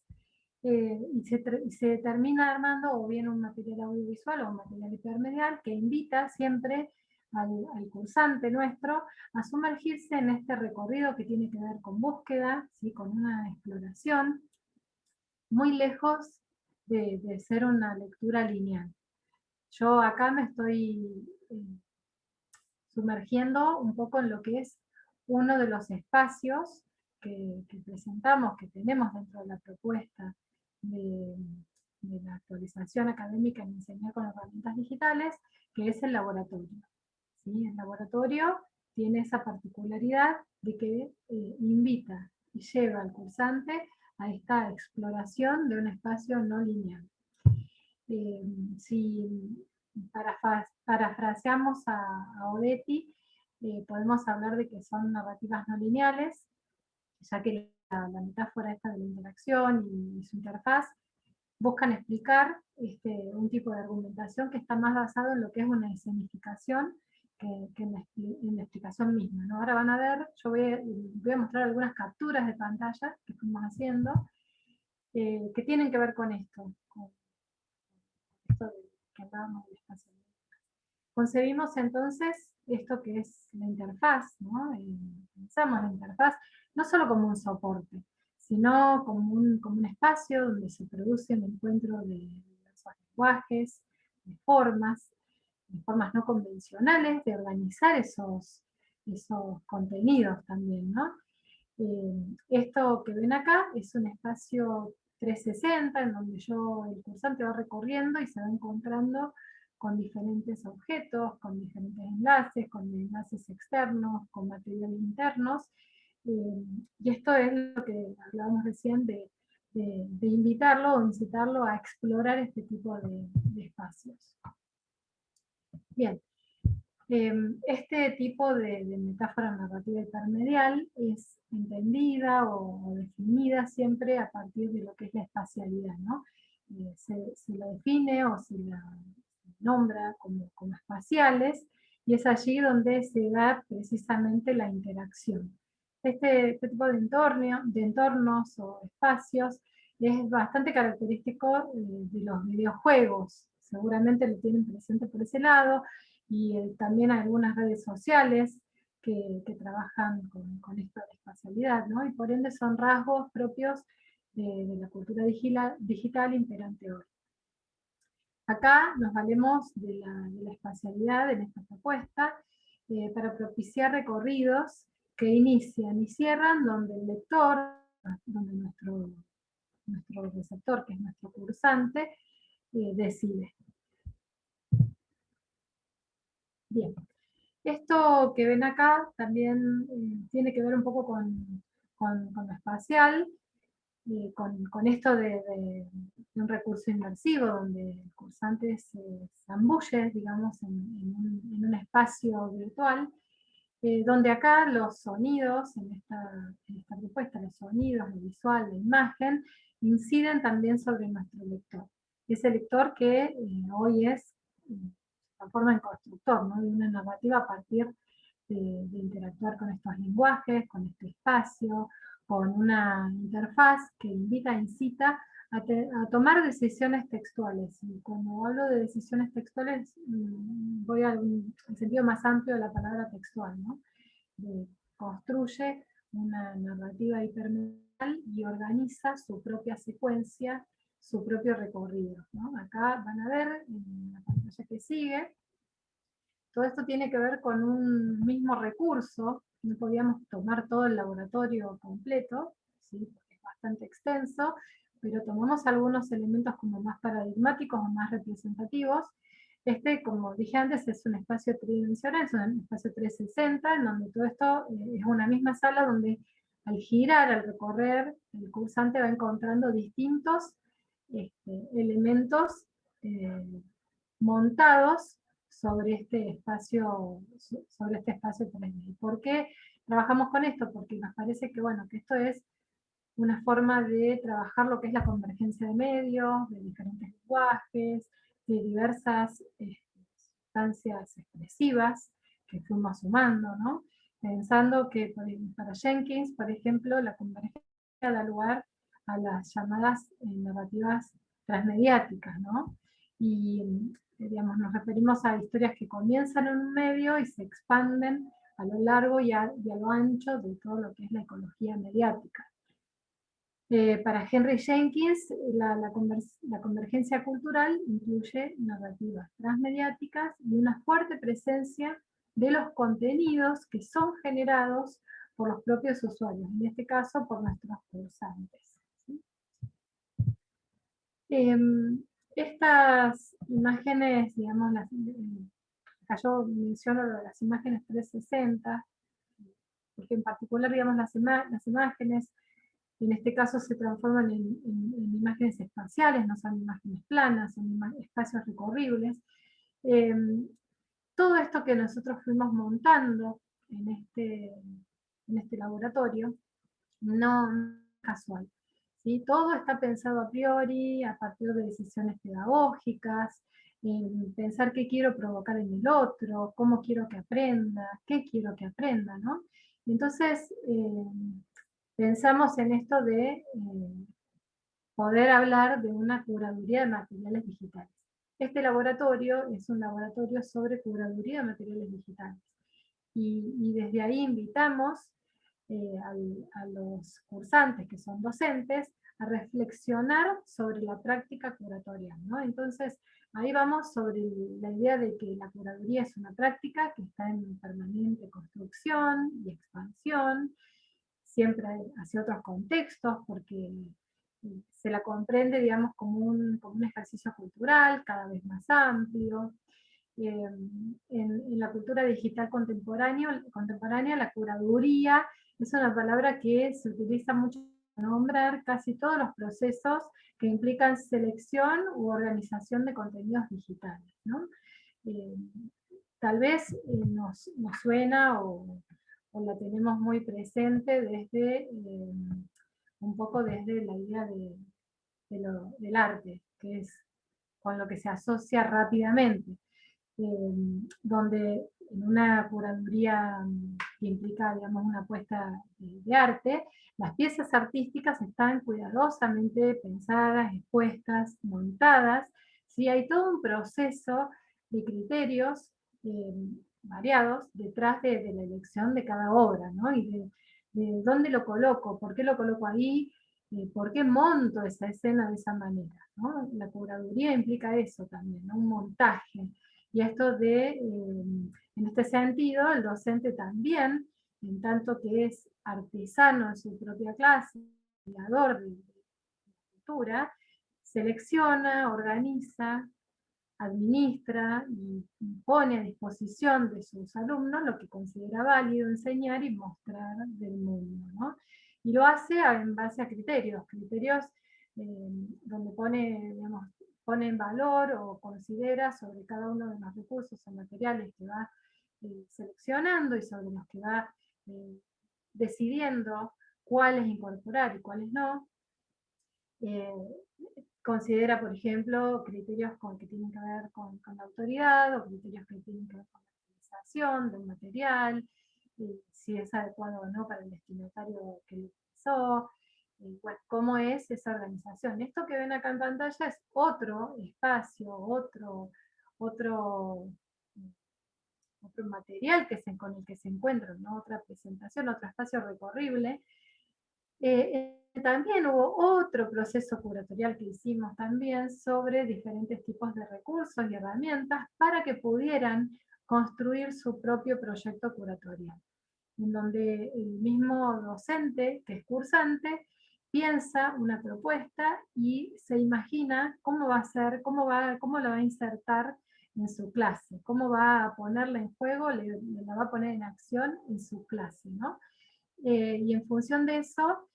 Y se termina armando o bien un material audiovisual o un material hipermedial que invita siempre al cursante nuestro a sumergirse en este recorrido que tiene que ver con búsqueda, ¿sí? Con una exploración, muy lejos de ser una lectura lineal. Yo acá me estoy sumergiendo un poco en lo que es uno de los espacios que presentamos, que tenemos dentro de la propuesta de la actualización académica en enseñar con herramientas digitales, que es el laboratorio. ¿Sí? El laboratorio tiene esa particularidad de que invita y lleva al cursante a esta exploración de un espacio no lineal. Si parafraseamos a Odetti, podemos hablar de que son narrativas no lineales, ya que la metáfora esta de la interacción y su interfaz buscan explicar un tipo de argumentación que está más basado en lo que es una escenificación que en la explicación misma, ¿no? Ahora van a ver, yo voy a mostrar algunas capturas de pantalla que fuimos haciendo, que tienen que ver con esto, con esto de que hablábamos del espacio. Concebimos entonces esto que es la interfaz, ¿no? Pensamos la interfaz no solo como un soporte, sino como un espacio donde se produce el encuentro de diversos lenguajes, de formas no convencionales, de organizar esos contenidos también, ¿no? Esto que ven acá es un espacio 360 en donde el cursante va recorriendo y se va encontrando con diferentes objetos, con diferentes enlaces, con enlaces externos, con materiales internos, y esto es lo que hablábamos recién de invitarlo o incitarlo a explorar este tipo de espacios. Bien, este tipo de metáfora narrativa hipermedial es entendida o definida siempre a partir de lo que es la espacialidad, ¿no? Se la define o se la nombra como espaciales, y es allí donde se da precisamente la interacción. Este tipo de entornos o espacios es bastante característico de los videojuegos, seguramente lo tienen presente por ese lado, y también algunas redes sociales que trabajan con esto de espacialidad, ¿no? Y por ende son rasgos propios de la cultura digital imperante hoy. Acá nos valemos de la espacialidad en esta propuesta para propiciar recorridos que inician y cierran donde el lector, donde nuestro receptor, que es nuestro cursante, decide. Bien, esto que ven acá también tiene que ver un poco con lo espacial, con esto de un recurso inmersivo, donde el cursante se zambulle, digamos, en un espacio virtual, donde acá los sonidos, en esta propuesta, los sonidos, lo visual, la imagen, inciden también sobre nuestro lector. Ese lector que hoy se transforma en constructor, ¿no? De una narrativa a partir de interactuar con estos lenguajes, con este espacio, con una interfaz que incita a tomar decisiones textuales. Y cuando hablo de decisiones textuales, voy al sentido más amplio de la palabra textual, ¿no? Construye una narrativa hipermedial y organiza su propia secuencia, su propio recorrido, ¿no? Acá van a ver, en la pantalla que sigue, todo esto tiene que ver con un mismo recurso. No podíamos tomar todo el laboratorio completo, ¿sí? Porque es bastante extenso, pero tomamos algunos elementos como más paradigmáticos o más representativos. Como dije antes, es un espacio tridimensional, es un espacio 360, en donde todo esto es una misma sala donde al girar, al recorrer, el cursante va encontrando distintos elementos montados sobre este espacio 3D. ¿Por qué trabajamos con esto? Porque nos parece que, bueno, que esto es una forma de trabajar lo que es la convergencia de medios, de diferentes lenguajes, de diversas sustancias expresivas que fuimos sumando, ¿no? Pensando que para Jenkins, por ejemplo, la convergencia da lugar a las llamadas narrativas transmediáticas, ¿no? Y digamos, nos referimos a historias que comienzan en un medio y se expanden a lo largo y a lo ancho de todo lo que es la ecología mediática. Para Henry Jenkins, la convergencia cultural incluye narrativas transmediáticas y una fuerte presencia de los contenidos que son generados por los propios usuarios, en este caso por nuestros cursantes. ¿Sí? Estas imágenes, digamos, acá yo menciono las imágenes 360, porque en particular, digamos, las imágenes, en este caso se transforman en imágenes espaciales, no son imágenes planas, son espacios recorribles. Todo esto que nosotros fuimos montando en este laboratorio no es casual. ¿Sí? Todo está pensado a priori, a partir de decisiones pedagógicas, en pensar qué quiero provocar en el otro, cómo quiero que aprenda, qué quiero que aprenda, ¿no? Entonces, pensamos en esto de poder hablar de una curaduría de materiales digitales. Este laboratorio es un laboratorio sobre curaduría de materiales digitales. Y desde ahí invitamos a los cursantes, que son docentes, a reflexionar sobre la práctica curatorial, ¿no? Entonces, ahí vamos sobre la idea de que la curaduría es una práctica que está en permanente construcción y expansión, siempre hacia otros contextos, porque se la comprende, digamos, como un ejercicio cultural cada vez más amplio. En la cultura digital contemporánea, la curaduría es una palabra que se utiliza mucho para nombrar casi todos los procesos que implican selección u organización de contenidos digitales, ¿no? Tal vez nos suena o la tenemos muy presente desde un poco desde la idea del arte, que es con lo que se asocia rápidamente, donde en una curaduría que implica, digamos, una apuesta de arte, las piezas artísticas están cuidadosamente pensadas, expuestas, montadas, ¿sí? Hay todo un proceso de criterios variados detrás de la elección de cada obra, ¿no? Y de dónde lo coloco, por qué lo coloco ahí, por qué monto esa escena de esa manera, ¿no? La curaduría implica eso también, ¿no? Un montaje. Y esto en este sentido, el docente también, en tanto que es artesano en su propia clase, creador de cultura, selecciona, organiza, administra y pone a disposición de sus alumnos lo que considera válido enseñar y mostrar del mundo, ¿no? Y lo hace en base a criterios donde pone en valor o considera sobre cada uno de los recursos o materiales que va seleccionando y sobre los que va decidiendo cuáles incorporar y cuáles no. Considera, por ejemplo, criterios que tienen que ver con la autoridad o criterios que tienen que ver con la utilización del material, si es adecuado o no para el destinatario que lo utilizó, bueno, cómo es esa organización. Esto que ven acá en pantalla es otro espacio, otro material con el que se encuentran, ¿no? Otra presentación, otro espacio recorrible. También hubo otro proceso curatorial que hicimos también sobre diferentes tipos de recursos y herramientas para que pudieran construir su propio proyecto curatorial, en donde el mismo docente, que es cursante, piensa una propuesta y se imagina cómo va a ser, cómo la va a insertar en su clase, cómo va a ponerla en juego, la va a poner en acción en su clase, ¿no? Y en función de eso,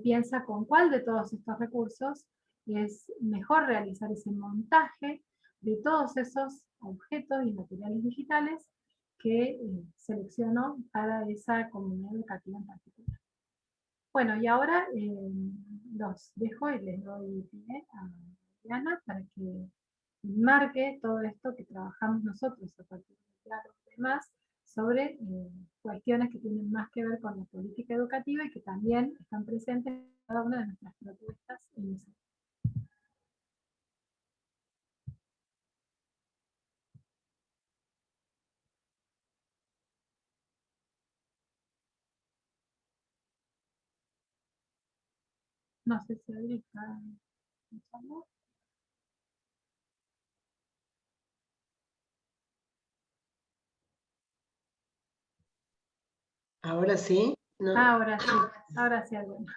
piensa con cuál de todos estos recursos es mejor realizar ese montaje de todos esos objetos y materiales digitales que seleccionó para esa comunidad educativa en particular. Bueno, y ahora los dejo y les doy pie a Diana para que marque todo esto que trabajamos nosotros a partir de los demás sobre cuestiones que tienen más que ver con la política educativa y que también están presentes en cada una de nuestras propuestas iniciales. No sé si Adri está escuchando. Ahora sí. ¿no? Ahora sí, alguna.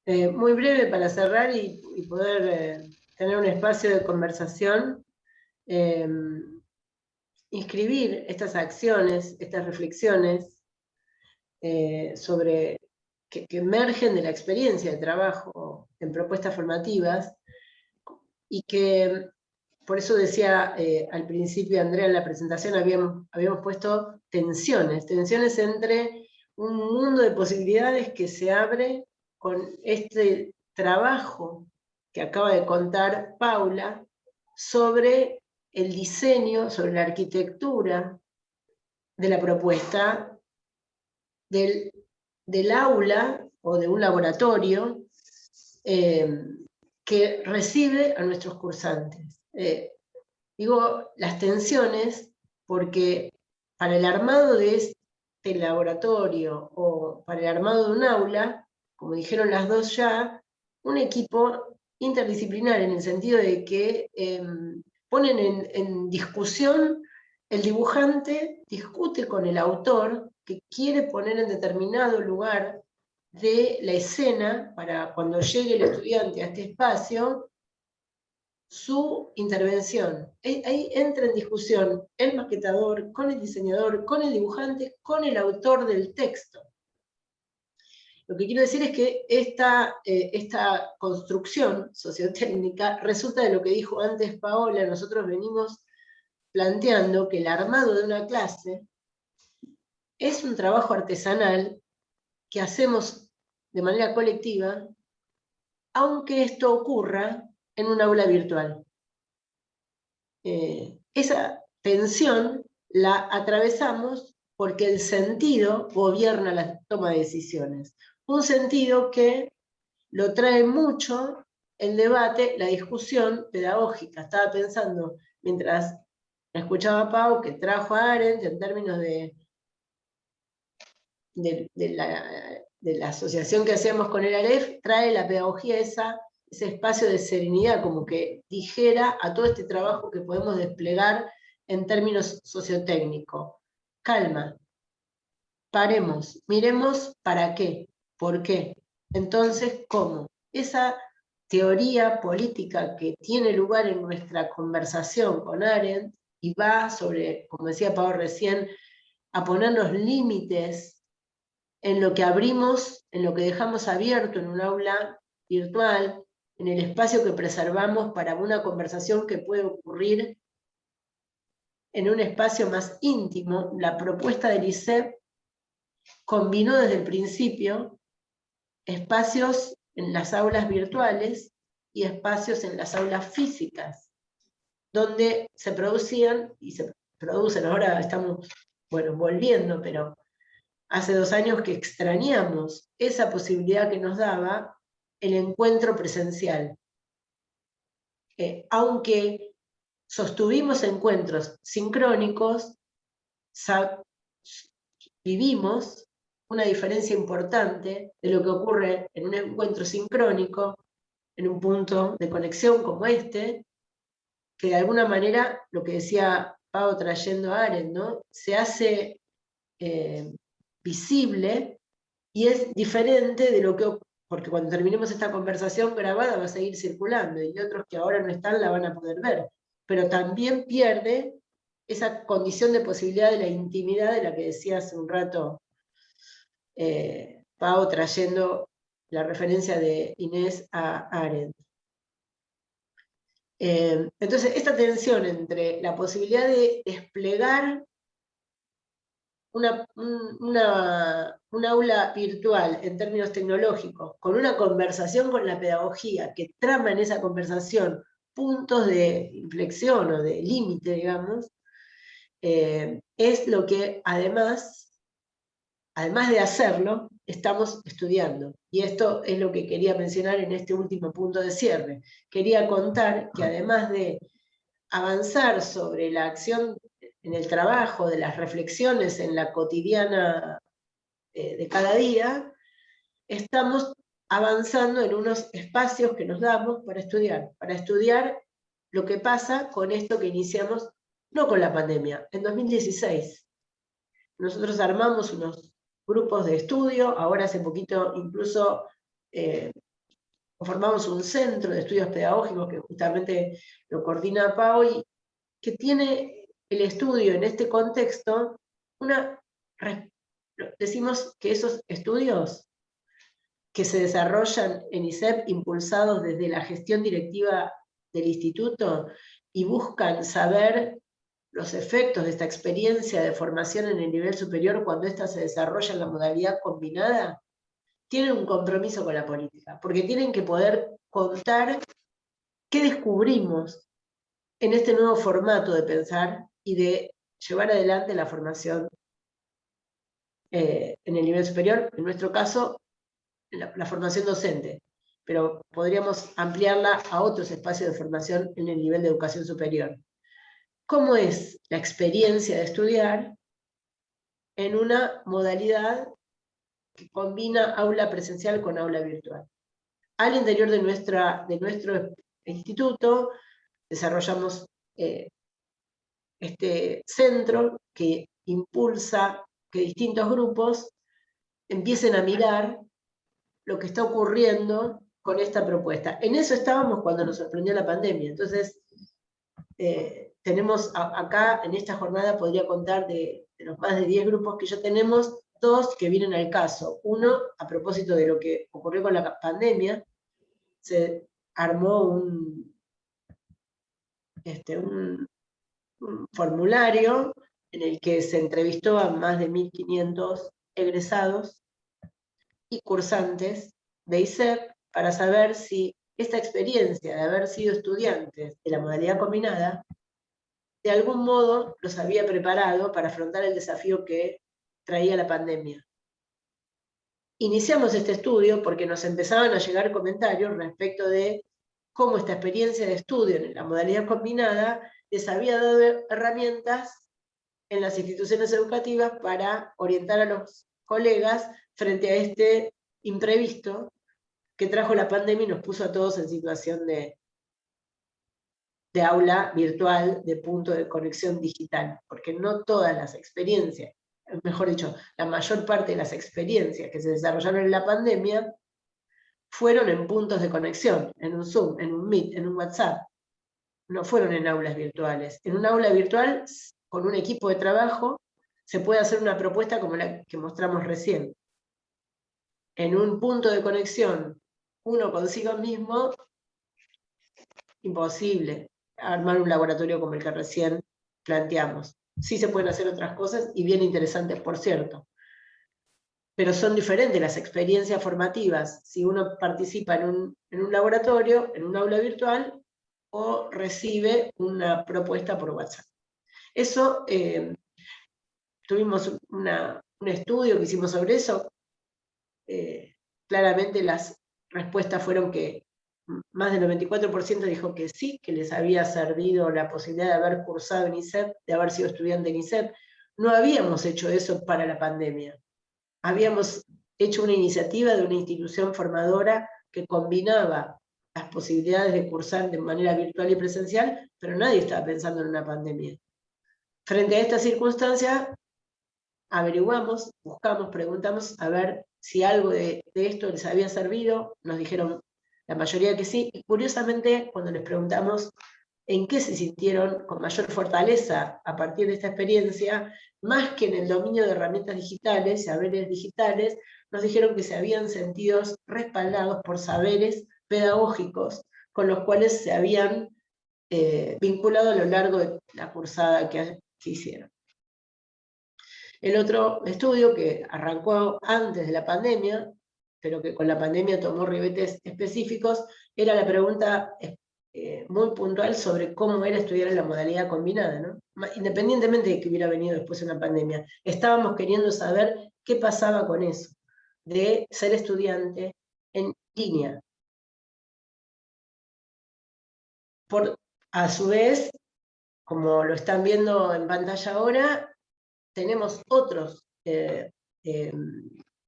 Muy breve para cerrar y poder tener un espacio de conversación. Inscribir estas acciones, estas reflexiones sobre que emergen de la experiencia de trabajo en propuestas formativas, y que, por eso decía al principio Andrea en la presentación, habíamos puesto tensiones entre un mundo de posibilidades que se abre con este trabajo que acaba de contar Paula sobre el diseño, sobre la arquitectura de la propuesta del aula o de un laboratorio que recibe a nuestros cursantes. Digo las tensiones porque para el armado de este laboratorio o para el armado de un aula, como dijeron las dos ya, un equipo interdisciplinar en el sentido de que ponen en discusión, el dibujante discute con el autor que quiere poner en determinado lugar de la escena para cuando llegue el estudiante a este espacio su intervención. Ahí entra en discusión el maquetador con el diseñador, con el dibujante, con el autor del texto. Lo que quiero decir es que esta construcción sociotécnica resulta de lo que dijo antes Paola. Nosotros venimos planteando que el armado de una clase es un trabajo artesanal que hacemos de manera colectiva, aunque esto ocurra en un aula virtual. Esa tensión la atravesamos porque el sentido gobierna la toma de decisiones. Un sentido que lo trae mucho el debate, la discusión pedagógica. Estaba pensando, mientras escuchaba a Pau, que trajo a Arendt en términos de la asociación que hacemos con el ALEF, trae la pedagogía ese espacio de serenidad, como que dijera a todo este trabajo que podemos desplegar en términos sociotécnicos. Calma, paremos, miremos para qué, por qué. Entonces, ¿cómo? Esa teoría política que tiene lugar en nuestra conversación con Arendt y va sobre, como decía Pau recién, a ponernos límites en lo que abrimos, en lo que dejamos abierto en un aula virtual, en el espacio que preservamos para una conversación que puede ocurrir en un espacio más íntimo. La propuesta del ISEP combinó desde el principio espacios en las aulas virtuales y espacios en las aulas físicas, donde se producían y se producen, ahora estamos, bueno, volviendo, pero hace 2 años que extrañamos esa posibilidad que nos daba el encuentro presencial. Aunque sostuvimos encuentros sincrónicos, vivimos una diferencia importante de lo que ocurre en un encuentro sincrónico, en un punto de conexión como este, que de alguna manera, lo que decía Pau trayendo a Arendt, ¿no? Se hace visible y es diferente de lo que ocurre, porque cuando terminemos esta conversación grabada va a seguir circulando y otros que ahora no están la van a poder ver, pero también pierde esa condición de posibilidad de la intimidad de la que decía hace un rato Pau trayendo la referencia de Inés a Arendt. Entonces, esta tensión entre la posibilidad de desplegar un aula virtual en términos tecnológicos, con una conversación con la pedagogía, que trama en esa conversación puntos de inflexión o de límite, digamos, es lo que además de hacerlo, estamos estudiando. Y esto es lo que quería mencionar en este último punto de cierre. Quería contar que además de avanzar sobre la acción en el trabajo, de las reflexiones en la cotidiana de cada día, estamos avanzando en unos espacios que nos damos para estudiar lo que pasa con esto que iniciamos, no con la pandemia, en 2016. Nosotros armamos unos grupos de estudio, ahora hace poquito incluso formamos un centro de estudios pedagógicos que justamente lo coordina Pau, y que tiene el estudio en este contexto decimos que esos estudios que se desarrollan en ISEP, impulsados desde la gestión directiva del instituto, y buscan saber los efectos de esta experiencia de formación en el nivel superior cuando ésta se desarrolla en la modalidad combinada, tienen un compromiso con la política, porque tienen que poder contar qué descubrimos en este nuevo formato de pensar y de llevar adelante la formación en el nivel superior, en nuestro caso, la formación docente, pero podríamos ampliarla a otros espacios de formación en el nivel de educación superior. ¿Cómo es la experiencia de estudiar en una modalidad que combina aula presencial con aula virtual? Al interior de nuestro instituto desarrollamos este centro que impulsa que distintos grupos empiecen a mirar lo que está ocurriendo con esta propuesta. En eso estábamos cuando nos sorprendió la pandemia. Entonces, tenemos acá, en esta jornada, podría contar de los más de 10 grupos que ya tenemos, 2 que vienen al caso. Uno, a propósito de lo que ocurrió con la pandemia, se armó un formulario en el que se entrevistó a más de 1.500 egresados y cursantes de ISEP para saber si esta experiencia de haber sido estudiantes de la modalidad combinada de algún modo los había preparado para afrontar el desafío que traía la pandemia. Iniciamos este estudio porque nos empezaban a llegar comentarios respecto de cómo esta experiencia de estudio en la modalidad combinada les había dado herramientas en las instituciones educativas para orientar a los colegas frente a este imprevisto que trajo la pandemia y nos puso a todos en situación de aula virtual, de punto de conexión digital, porque no todas las experiencias, mejor dicho, la mayor parte de las experiencias que se desarrollaron en la pandemia fueron en puntos de conexión, en un Zoom, en un Meet, en un WhatsApp, no fueron en aulas virtuales. En un aula virtual, con un equipo de trabajo, se puede hacer una propuesta como la que mostramos recién. En un punto de conexión, uno consigo mismo, imposible armar un laboratorio como el que recién planteamos. Sí se pueden hacer otras cosas, y bien interesantes, por cierto. Pero son diferentes las experiencias formativas si uno participa en un laboratorio, en un aula virtual, o recibe una propuesta por WhatsApp. Eso, tuvimos un estudio que hicimos sobre eso. Claramente las respuestas fueron que más del 94% dijo que sí, que les había servido la posibilidad de haber cursado en ISEP, de haber sido estudiante en ISEP. No habíamos hecho eso para la pandemia. Habíamos hecho una iniciativa de una institución formadora que combinaba las posibilidades de cursar de manera virtual y presencial, pero nadie estaba pensando en una pandemia. Frente a esta circunstancia, averiguamos, buscamos, preguntamos a ver si algo de esto les había servido. Nos dijeron la mayoría que sí, y curiosamente cuando les preguntamos en qué se sintieron con mayor fortaleza a partir de esta experiencia, más que en el dominio de herramientas digitales, saberes digitales, nos dijeron que se habían sentido respaldados por saberes pedagógicos con los cuales se habían vinculado a lo largo de la cursada que hicieron. El otro estudio, que arrancó antes de la pandemia, pero que con la pandemia tomó ribetes específicos, era la pregunta muy puntual sobre cómo era estudiar en la modalidad combinada, ¿no? Independientemente de que hubiera venido después una pandemia. Estábamos queriendo saber qué pasaba con eso, de ser estudiante en línea. A su vez, como lo están viendo en pantalla ahora, tenemos otros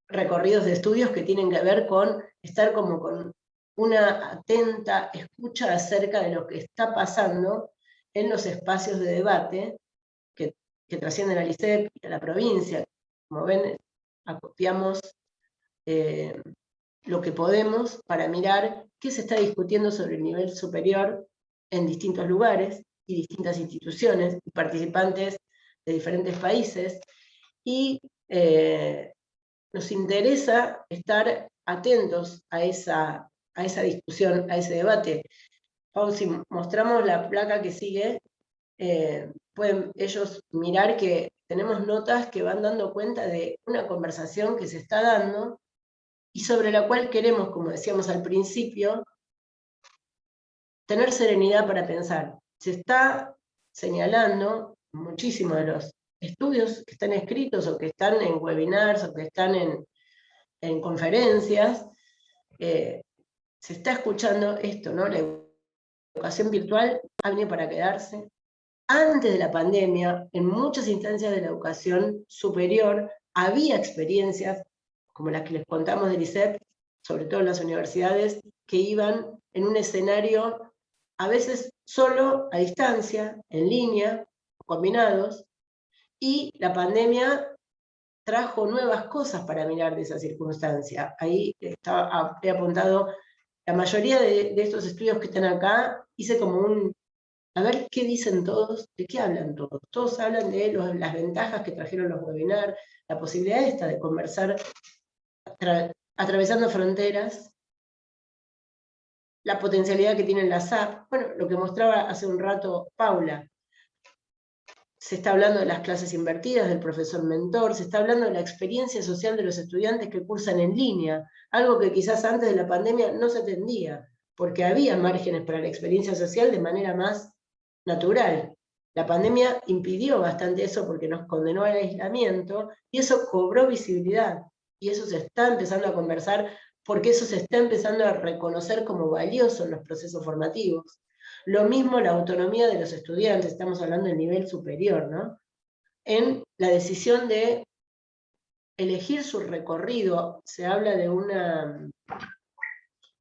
recorridos de estudios que tienen que ver con estar como con una atenta escucha acerca de lo que está pasando en los espacios de debate que trascienden al ISEP y a la provincia. Como ven, acopiamos lo que podemos para mirar qué se está discutiendo sobre el nivel superior en distintos lugares y distintas instituciones y participantes de diferentes países, y nos interesa estar atentos a esa discusión, a ese debate. Pau, si mostramos la placa que sigue, pueden ellos mirar que tenemos notas que van dando cuenta de una conversación que se está dando y sobre la cual queremos, como decíamos al principio, tener serenidad para pensar. Se está señalando muchísimos de los estudios que están escritos o que están en webinars o que están en conferencias, se está escuchando esto, ¿no? La educación virtual ha venido para quedarse. Antes de la pandemia, en muchas instancias de la educación superior, había experiencias, como las que les contamos del ISEP, sobre todo en las universidades, que iban en un escenario a veces solo a distancia, en línea, combinados, y la pandemia trajo nuevas cosas para mirar de esa circunstancia. Ahí he apuntado, la mayoría de estos estudios que están acá, hice como a ver qué dicen todos, de qué hablan todos. Todos hablan de las ventajas que trajeron los webinars, la posibilidad esta de conversar atravesando fronteras, la potencialidad que tienen las apps, bueno, lo que mostraba hace un rato Paula. Se está hablando de las clases invertidas, del profesor mentor, se está hablando de la experiencia social de los estudiantes que cursan en línea, algo que quizás antes de la pandemia no se atendía, porque había márgenes para la experiencia social de manera más natural. La pandemia impidió bastante eso porque nos condenó al aislamiento, y eso cobró visibilidad, y eso se está empezando a conversar, porque eso se está empezando a reconocer como valioso en los procesos formativos. Lo mismo la autonomía de los estudiantes, estamos hablando del nivel superior, ¿no? En la decisión de elegir su recorrido, se habla de una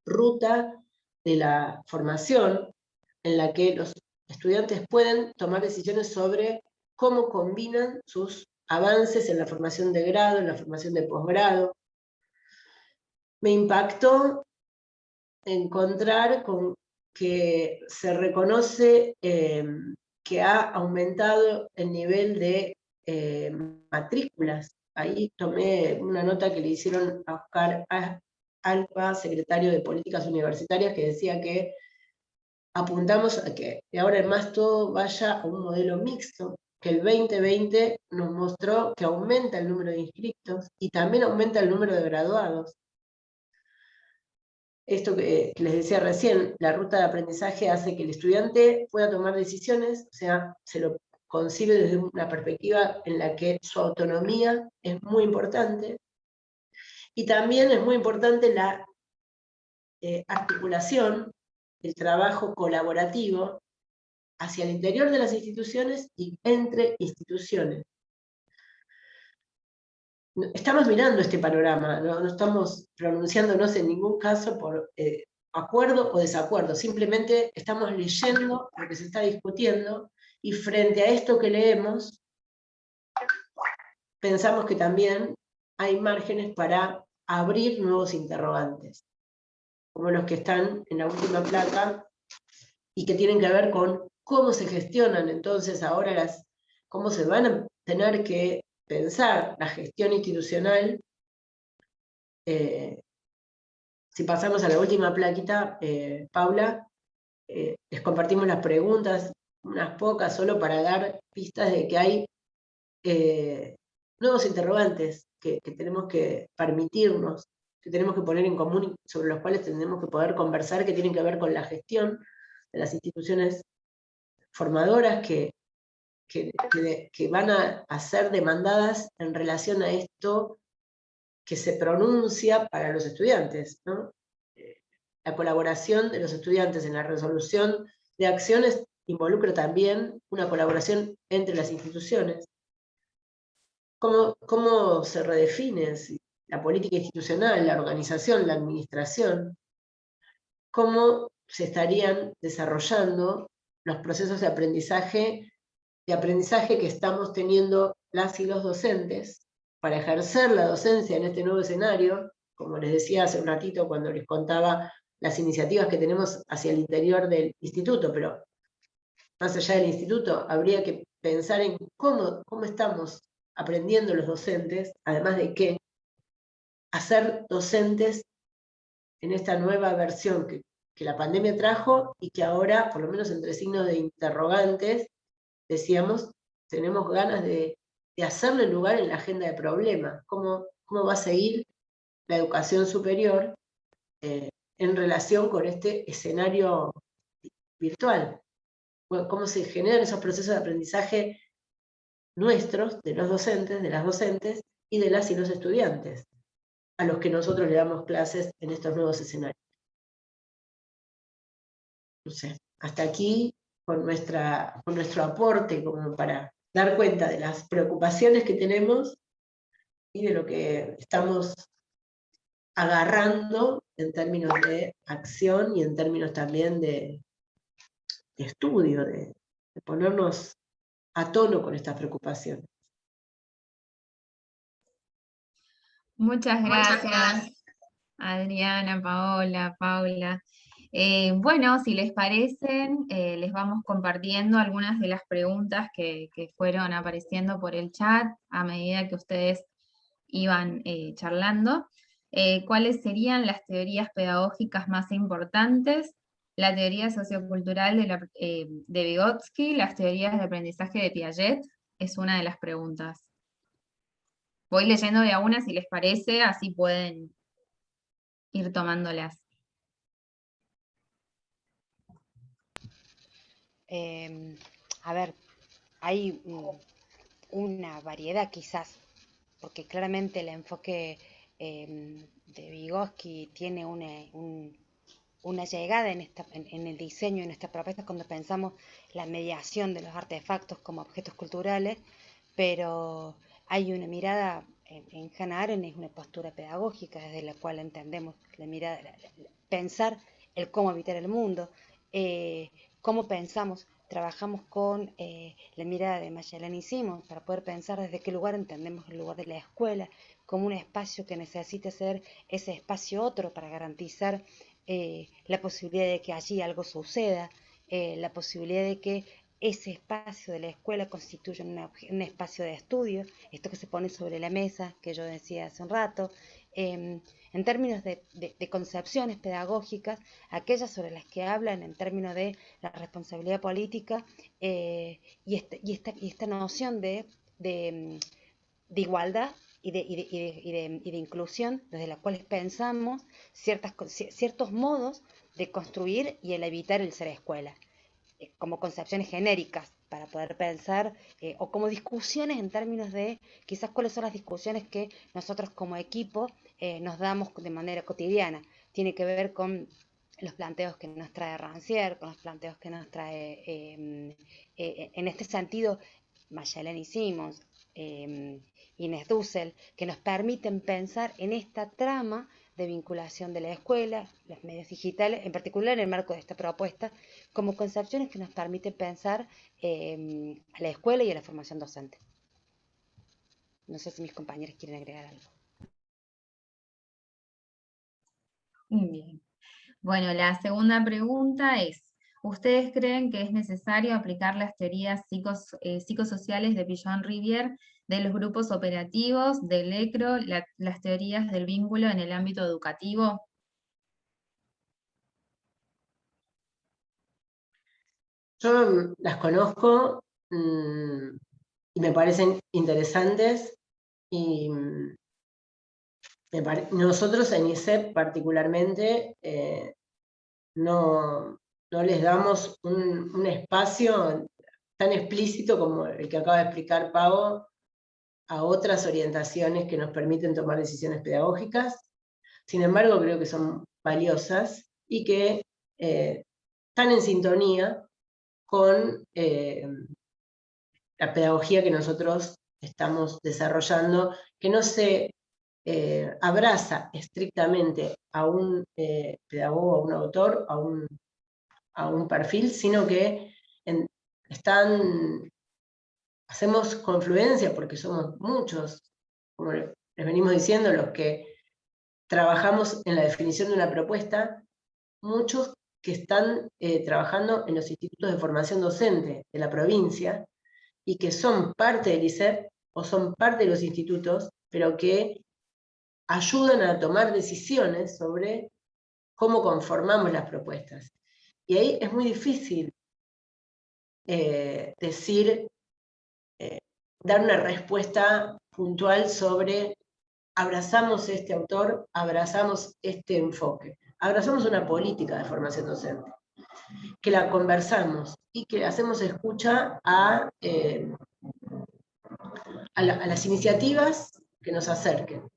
ruta de la formación en la que los estudiantes pueden tomar decisiones sobre cómo combinan sus avances en la formación de grado, en la formación de posgrado. Me impactó encontrar que se reconoce que ha aumentado el nivel de matrículas. Ahí tomé una nota que le hicieron a Oscar Alpa, secretario de Políticas Universitarias, que decía que apuntamos a que de ahora en más todo vaya a un modelo mixto, que el 2020 nos mostró que aumenta el número de inscritos y también aumenta el número de graduados. Esto que les decía recién, la ruta de aprendizaje hace que el estudiante pueda tomar decisiones, o sea, se lo concibe desde una perspectiva en la que su autonomía es muy importante, y también es muy importante la articulación, el trabajo colaborativo hacia el interior de las instituciones y entre instituciones. Estamos mirando este panorama, no estamos pronunciándonos en ningún caso por acuerdo o desacuerdo, simplemente estamos leyendo lo que se está discutiendo, y frente a esto que leemos, pensamos que también hay márgenes para abrir nuevos interrogantes, como los que están en la última placa, y que tienen que ver con cómo se gestionan entonces ahora cómo se van a tener que pensar la gestión institucional. Si pasamos a la última plaquita, Paula, les compartimos las preguntas, unas pocas, solo para dar pistas de que hay nuevos interrogantes que tenemos que permitirnos, que tenemos que poner en común, sobre los cuales tenemos que poder conversar, que tienen que ver con la gestión de las instituciones formadoras que van a ser demandadas en relación a esto que se pronuncia para los estudiantes, ¿no? La colaboración de los estudiantes en la resolución de acciones involucra también una colaboración entre las instituciones. ¿Cómo se redefine la política institucional, la organización, la administración? ¿Cómo se estarían desarrollando los procesos de aprendizaje que estamos teniendo las y los docentes para ejercer la docencia en este nuevo escenario, como les decía hace un ratito cuando les contaba las iniciativas que tenemos hacia el interior del instituto, pero más allá del instituto, habría que pensar en cómo estamos aprendiendo los docentes, además de qué, a ser docentes en esta nueva versión que la pandemia trajo y que ahora, por lo menos entre signos de interrogantes, decíamos, tenemos ganas de hacerle lugar en la agenda de problemas. ¿Cómo va a seguir la educación superior en relación con este escenario virtual? Bueno, ¿cómo se generan esos procesos de aprendizaje nuestros, de los docentes, de las docentes y de las y los estudiantes, a los que nosotros le damos clases en estos nuevos escenarios? No sé, hasta aquí con nuestro aporte como para dar cuenta de las preocupaciones que tenemos y de lo que estamos agarrando en términos de acción y en términos también de estudio, de ponernos a tono con estas preocupaciones. Muchas gracias, Adriana, Paola, Paula. Bueno, si les parecen, les vamos compartiendo algunas de las preguntas que fueron apareciendo por el chat a medida que ustedes iban charlando. ¿Cuáles serían las teorías pedagógicas más importantes? La teoría sociocultural de Vygotsky, las teorías de aprendizaje de Piaget, es una de las preguntas. Voy leyendo de a una si les parece, así pueden ir tomándolas. A ver, hay una variedad quizás, porque claramente el enfoque de Vygotsky tiene una llegada en el diseño, en esta propuesta, cuando pensamos la mediación de los artefactos como objetos culturales, pero hay una mirada, en Hannah Arendt es una postura pedagógica desde la cual entendemos la mirada, pensar el cómo habitar el mundo, cómo pensamos, trabajamos con la mirada de Magellán y Simons para poder pensar desde qué lugar entendemos el lugar de la escuela, como un espacio que necesita ser ese espacio otro para garantizar la posibilidad de que allí algo suceda, la posibilidad de que ese espacio de la escuela constituya un espacio de estudio, esto que se pone sobre la mesa, que yo decía hace un rato, en términos de concepciones pedagógicas, aquellas sobre las que hablan en términos de la responsabilidad política y esta noción de igualdad y de inclusión, desde las cuales pensamos ciertos modos de construir y el evitar el ser escuela, como concepciones genéricas para poder pensar, o como discusiones en términos de quizás cuáles son las discusiones que nosotros como equipo nos damos de manera cotidiana. Tiene que ver con los planteos que nos trae Rancière, con los planteos que nos trae, en este sentido, Magellán y Simons, Inés Dussel, que nos permiten pensar en esta trama de vinculación de la escuela, los medios digitales, en particular en el marco de esta propuesta, como concepciones que nos permiten pensar a la escuela y a la formación docente. No sé si mis compañeros quieren agregar algo. Bien. Bueno, la segunda pregunta es, ¿ustedes creen que es necesario aplicar las teorías psicosociales de Pigeon-Rivière de los grupos operativos, del ECRO, las teorías del vínculo en el ámbito educativo? Yo las conozco y me parecen interesantes y nosotros en ISEP particularmente no les damos un espacio tan explícito como el que acaba de explicar Pau a otras orientaciones que nos permiten tomar decisiones pedagógicas. Sin embargo, creo que son valiosas y que están en sintonía con la pedagogía que nosotros estamos desarrollando, que no se abraza estrictamente a un pedagogo, a un autor, a un perfil, sino que hacemos confluencia porque somos muchos como les venimos diciendo, los que trabajamos en la definición de una propuesta, muchos que están trabajando en los institutos de formación docente de la provincia, y que son parte del ISEP o son parte de los institutos, pero que ayudan a tomar decisiones sobre cómo conformamos las propuestas. Y ahí es muy difícil dar una respuesta puntual sobre abrazamos este autor, abrazamos este enfoque, abrazamos una política de formación docente, que la conversamos y que hacemos escucha a las iniciativas que nos acerquen,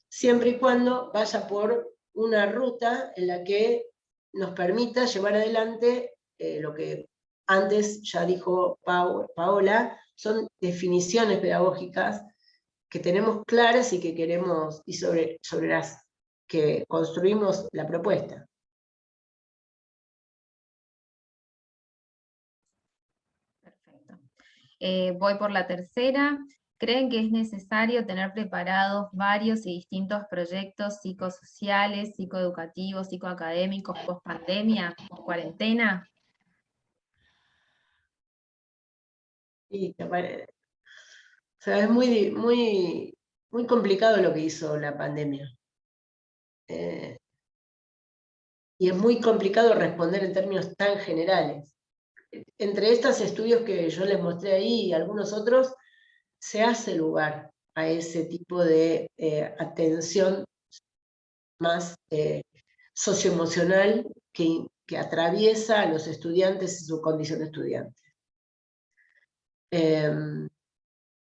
siempre y cuando vaya por una ruta en la que nos permita llevar adelante lo que antes ya dijo Paola, son definiciones pedagógicas que tenemos claras y que queremos, y sobre las que construimos la propuesta. Perfecto. Voy por la tercera. ¿Creen que es necesario tener preparados varios y distintos proyectos psicosociales, psicoeducativos, psicoacadémicos post pandemia, post cuarentena? Y o sea, es muy, muy, muy complicado lo que hizo la pandemia. Y es muy complicado responder en términos tan generales. Entre estos estudios que yo les mostré ahí y algunos otros, se hace lugar a ese tipo de atención más socioemocional que atraviesa a los estudiantes y su condición de estudiante.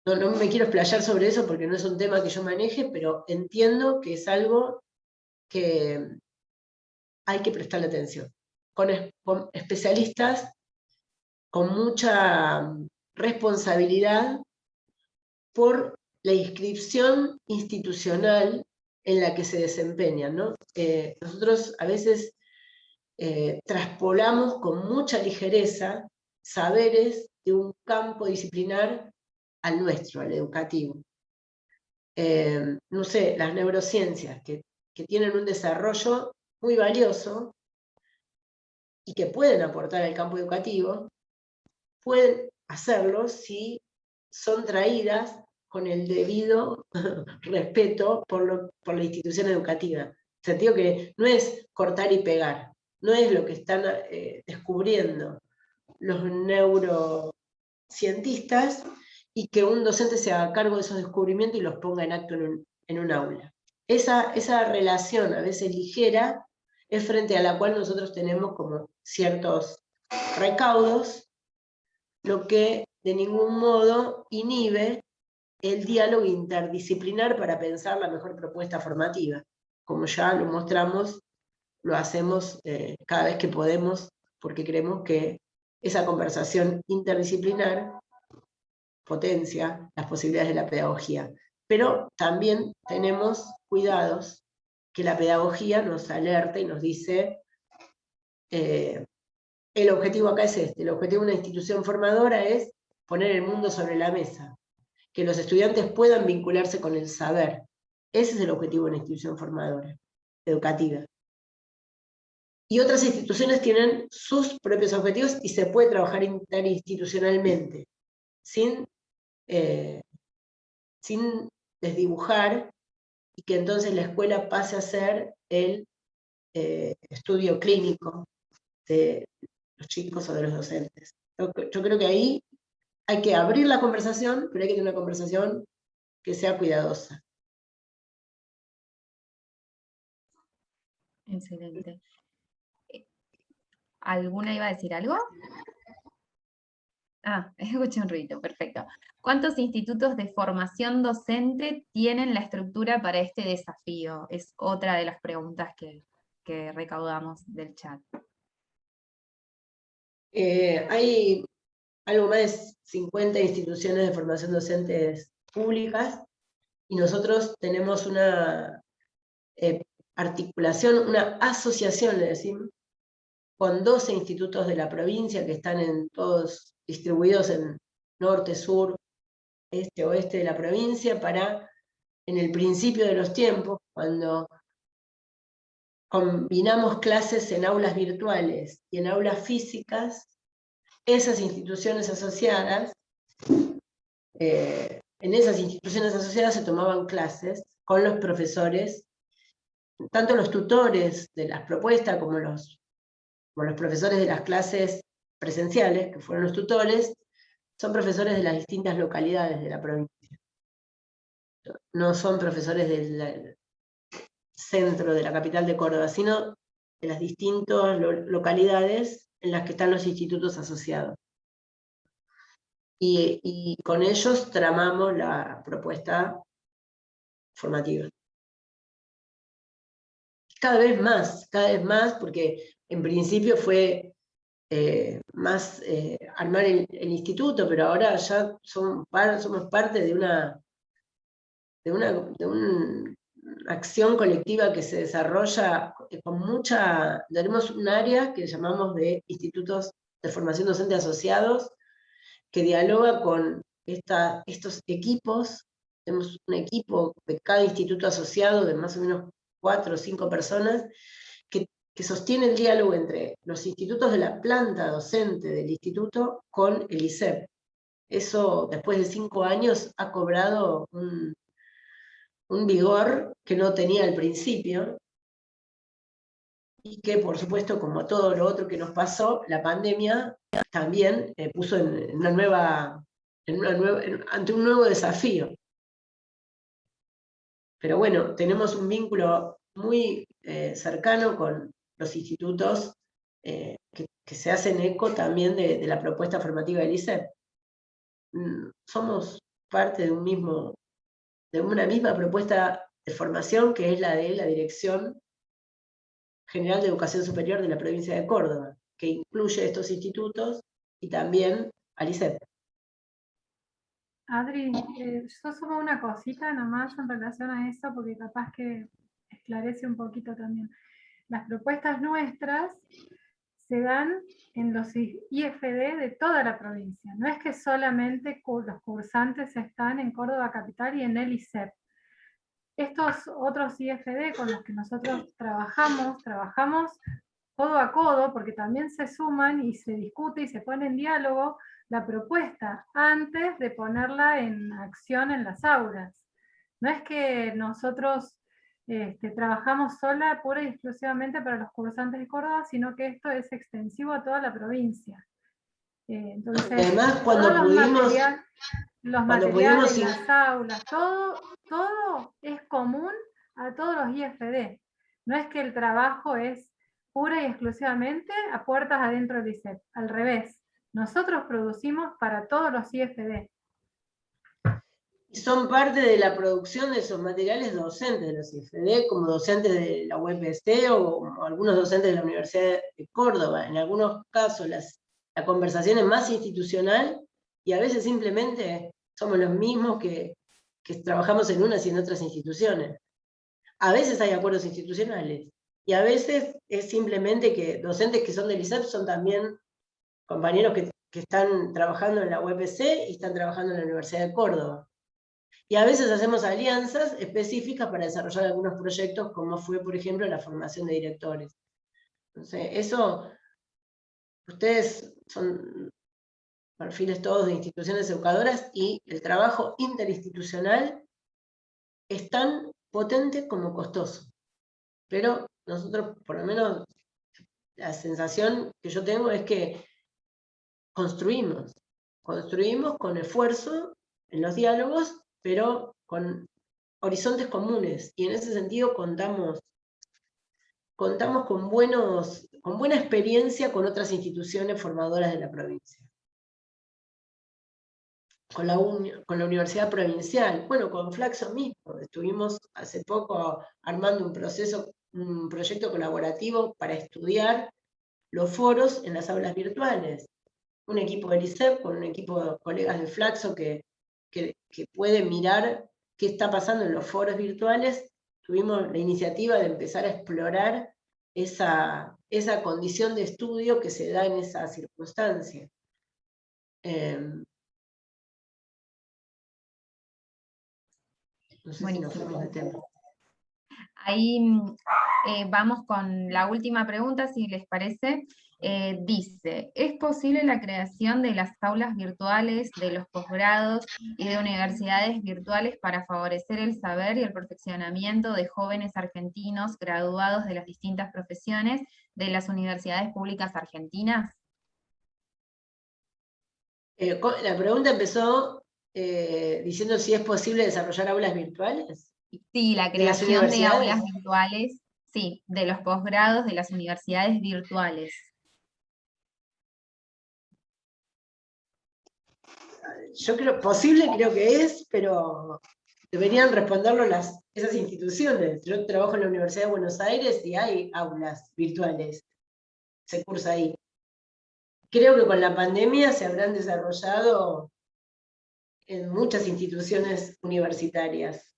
No me quiero explayar sobre eso porque no es un tema que yo maneje, pero entiendo que es algo que hay que prestarle atención. Con especialistas con mucha responsabilidad por la inscripción institucional en la que se desempeñan, ¿no? Nosotros a veces traspolamos con mucha ligereza saberes de un campo disciplinar al nuestro, al educativo. No sé, las neurociencias, que tienen un desarrollo muy valioso y que pueden aportar al campo educativo, pueden hacerlo si son traídas con el debido respeto por la institución educativa. En el sentido que no es cortar y pegar, no es lo que están descubriendo los neurocientistas y que un docente se haga cargo de esos descubrimientos y los ponga en acto en un aula. Esa relación, a veces ligera, es frente a la cual nosotros tenemos como ciertos recaudos, lo que de ningún modo inhibe el diálogo interdisciplinar para pensar la mejor propuesta formativa. Como ya lo mostramos, lo hacemos cada vez que podemos, porque creemos que esa conversación interdisciplinar potencia las posibilidades de la pedagogía. Pero también tenemos cuidados que la pedagogía nos alerta y nos dice el objetivo acá es este, el objetivo de una institución formadora es poner el mundo sobre la mesa, que los estudiantes puedan vincularse con el saber. Ese es el objetivo de una institución formadora, educativa. Y otras instituciones tienen sus propios objetivos y se puede trabajar interinstitucionalmente, sin desdibujar, y que entonces la escuela pase a ser el estudio clínico de los chicos o de los docentes. Yo creo que ahí hay que abrir la conversación, pero hay que tener una conversación que sea cuidadosa. Excelente. ¿Alguna iba a decir algo? Ah, escuché un ruido, perfecto. ¿Cuántos institutos de formación docente tienen la estructura para este desafío? Es otra de las preguntas que recaudamos del chat. Hay algo más de 50 instituciones de formación docentes públicas, y nosotros tenemos una articulación, una asociación, le decimos, con 12 institutos de la provincia que están todos distribuidos en norte, sur, este, oeste de la provincia, para en el principio de los tiempos, cuando combinamos clases en aulas virtuales y en aulas físicas, esas instituciones asociadas, en esas instituciones asociadas se tomaban clases con los profesores, tanto los tutores de las propuestas como los profesores de las clases presenciales, que fueron los tutores, son profesores de las distintas localidades de la provincia. No son profesores del centro de la capital de Córdoba, sino de las distintas localidades en las que están los institutos asociados. Y con ellos tramamos la propuesta formativa. Cada vez más, porque en principio fue más armar el instituto, pero ahora ya somos parte de una acción colectiva que se desarrolla con tenemos un área que llamamos de institutos de formación docente asociados, que dialoga con estos equipos. Tenemos un equipo de cada instituto asociado de más o menos 4 o 5 personas, que sostiene el diálogo entre los institutos de la planta docente del instituto con el ISEP. Eso, después de 5 años, ha cobrado un vigor que no tenía al principio, y que, por supuesto, como todo lo otro que nos pasó, la pandemia también puso ante un nuevo desafío. Pero bueno, tenemos un vínculo muy cercano con los institutos que se hacen eco también de la propuesta formativa del ISEP. Somos parte de una misma propuesta de formación, que es la de la Dirección General de Educación Superior de la provincia de Córdoba, que incluye estos institutos y también al ISEP. Adri, yo sumo una cosita nomás en relación a eso, porque capaz que esclarece un poquito también. Las propuestas nuestras se dan en los IFD de toda la provincia. No es que solamente los cursantes están en Córdoba Capital y en el ISEP. Estos otros IFD con los que nosotros trabajamos codo a codo, porque también se suman y se discute y se pone en diálogo la propuesta antes de ponerla en acción en las aulas. No es que nosotros trabajamos sola, pura y exclusivamente para los cursantes de Córdoba, sino que esto es extensivo a toda la provincia. Entonces, además, cuando los materiales, las aulas, todo es común a todos los IFD. No es que el trabajo es pura y exclusivamente a puertas adentro del ISEP. Al revés, nosotros producimos para todos los IFD. Son parte de la producción de esos materiales docentes de los IFD, como docentes de la UPC o algunos docentes de la Universidad de Córdoba. En algunos casos la conversación es más institucional, y a veces simplemente somos los mismos que trabajamos en unas y en otras instituciones. A veces hay acuerdos institucionales, y a veces es simplemente que docentes que son del ISEP son también compañeros que están trabajando en la UPC y están trabajando en la Universidad de Córdoba. Y a veces hacemos alianzas específicas para desarrollar algunos proyectos, como fue, por ejemplo, la formación de directores. Entonces, eso, ustedes son perfiles todos de instituciones educadoras, y el trabajo interinstitucional es tan potente como costoso. Pero nosotros, por lo menos, la sensación que yo tengo es que construimos con esfuerzo en los diálogos, pero con horizontes comunes, y en ese sentido contamos con buena experiencia con otras instituciones formadoras de la provincia. Con la Universidad Provincial, bueno, con Flaxo mismo, estuvimos hace poco armando un proyecto colaborativo para estudiar los foros en las aulas virtuales. Un equipo del ISEP con un equipo de colegas de Flaxo que puede mirar qué está pasando en los foros virtuales. Tuvimos la iniciativa de empezar a explorar esa condición de estudio que se da en esa circunstancia. No sé si nos Buenísimo. fuimos de tema. Ahí vamos con la última pregunta, si les parece. Dice, ¿es posible la creación de las aulas virtuales de los posgrados y de universidades virtuales para favorecer el saber y el perfeccionamiento de jóvenes argentinos graduados de las distintas profesiones de las universidades públicas argentinas? La pregunta empezó diciendo si es posible desarrollar aulas virtuales. Sí, la ¿De las creación de aulas universidades? virtuales, sí, de los posgrados de las universidades virtuales. Yo creo, posible creo que es, pero deberían responderlo esas instituciones. Yo trabajo en la Universidad de Buenos Aires y hay aulas virtuales, se cursa ahí. Creo que con la pandemia se habrán desarrollado en muchas instituciones universitarias.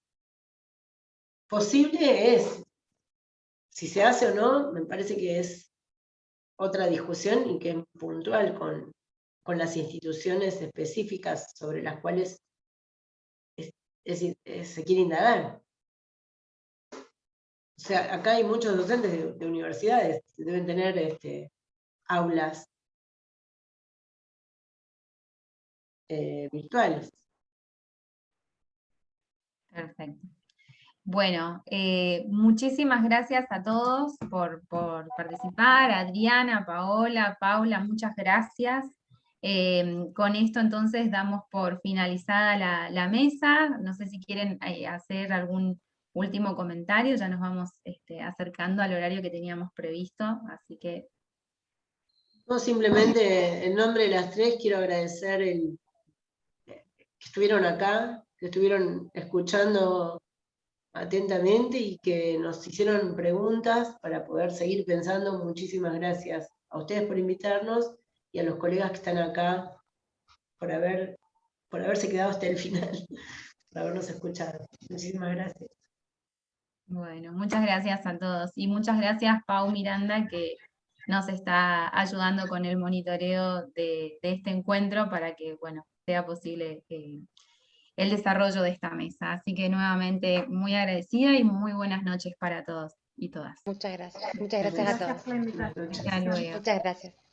Posible es, si se hace o no, me parece que es otra discusión y que es puntual con las instituciones específicas sobre las cuales se quiere indagar. O sea, acá hay muchos docentes de universidades que deben tener aulas virtuales. Perfecto. Bueno, muchísimas gracias a todos por participar. Adriana, Paola, Paula, muchas gracias. Con esto entonces damos por finalizada la mesa. No sé si quieren hacer algún último comentario, ya nos vamos acercando al horario que teníamos previsto, así que... No, simplemente en nombre de las tres quiero agradecer que estuvieron acá, que estuvieron escuchando atentamente y que nos hicieron preguntas para poder seguir pensando. Muchísimas gracias a ustedes por invitarnos y a los colegas que están acá por haberse quedado hasta el final, por habernos escuchado. Muchísimas gracias. Bueno, muchas gracias a todos y muchas gracias Pau Miranda que nos está ayudando con el monitoreo de este encuentro para que, bueno, sea posible el desarrollo de esta mesa. Así que nuevamente muy agradecida y muy buenas noches para todos y todas. Muchas gracias. Muchas gracias a todos. Gracias por la invitación. Hasta luego. Muchas gracias.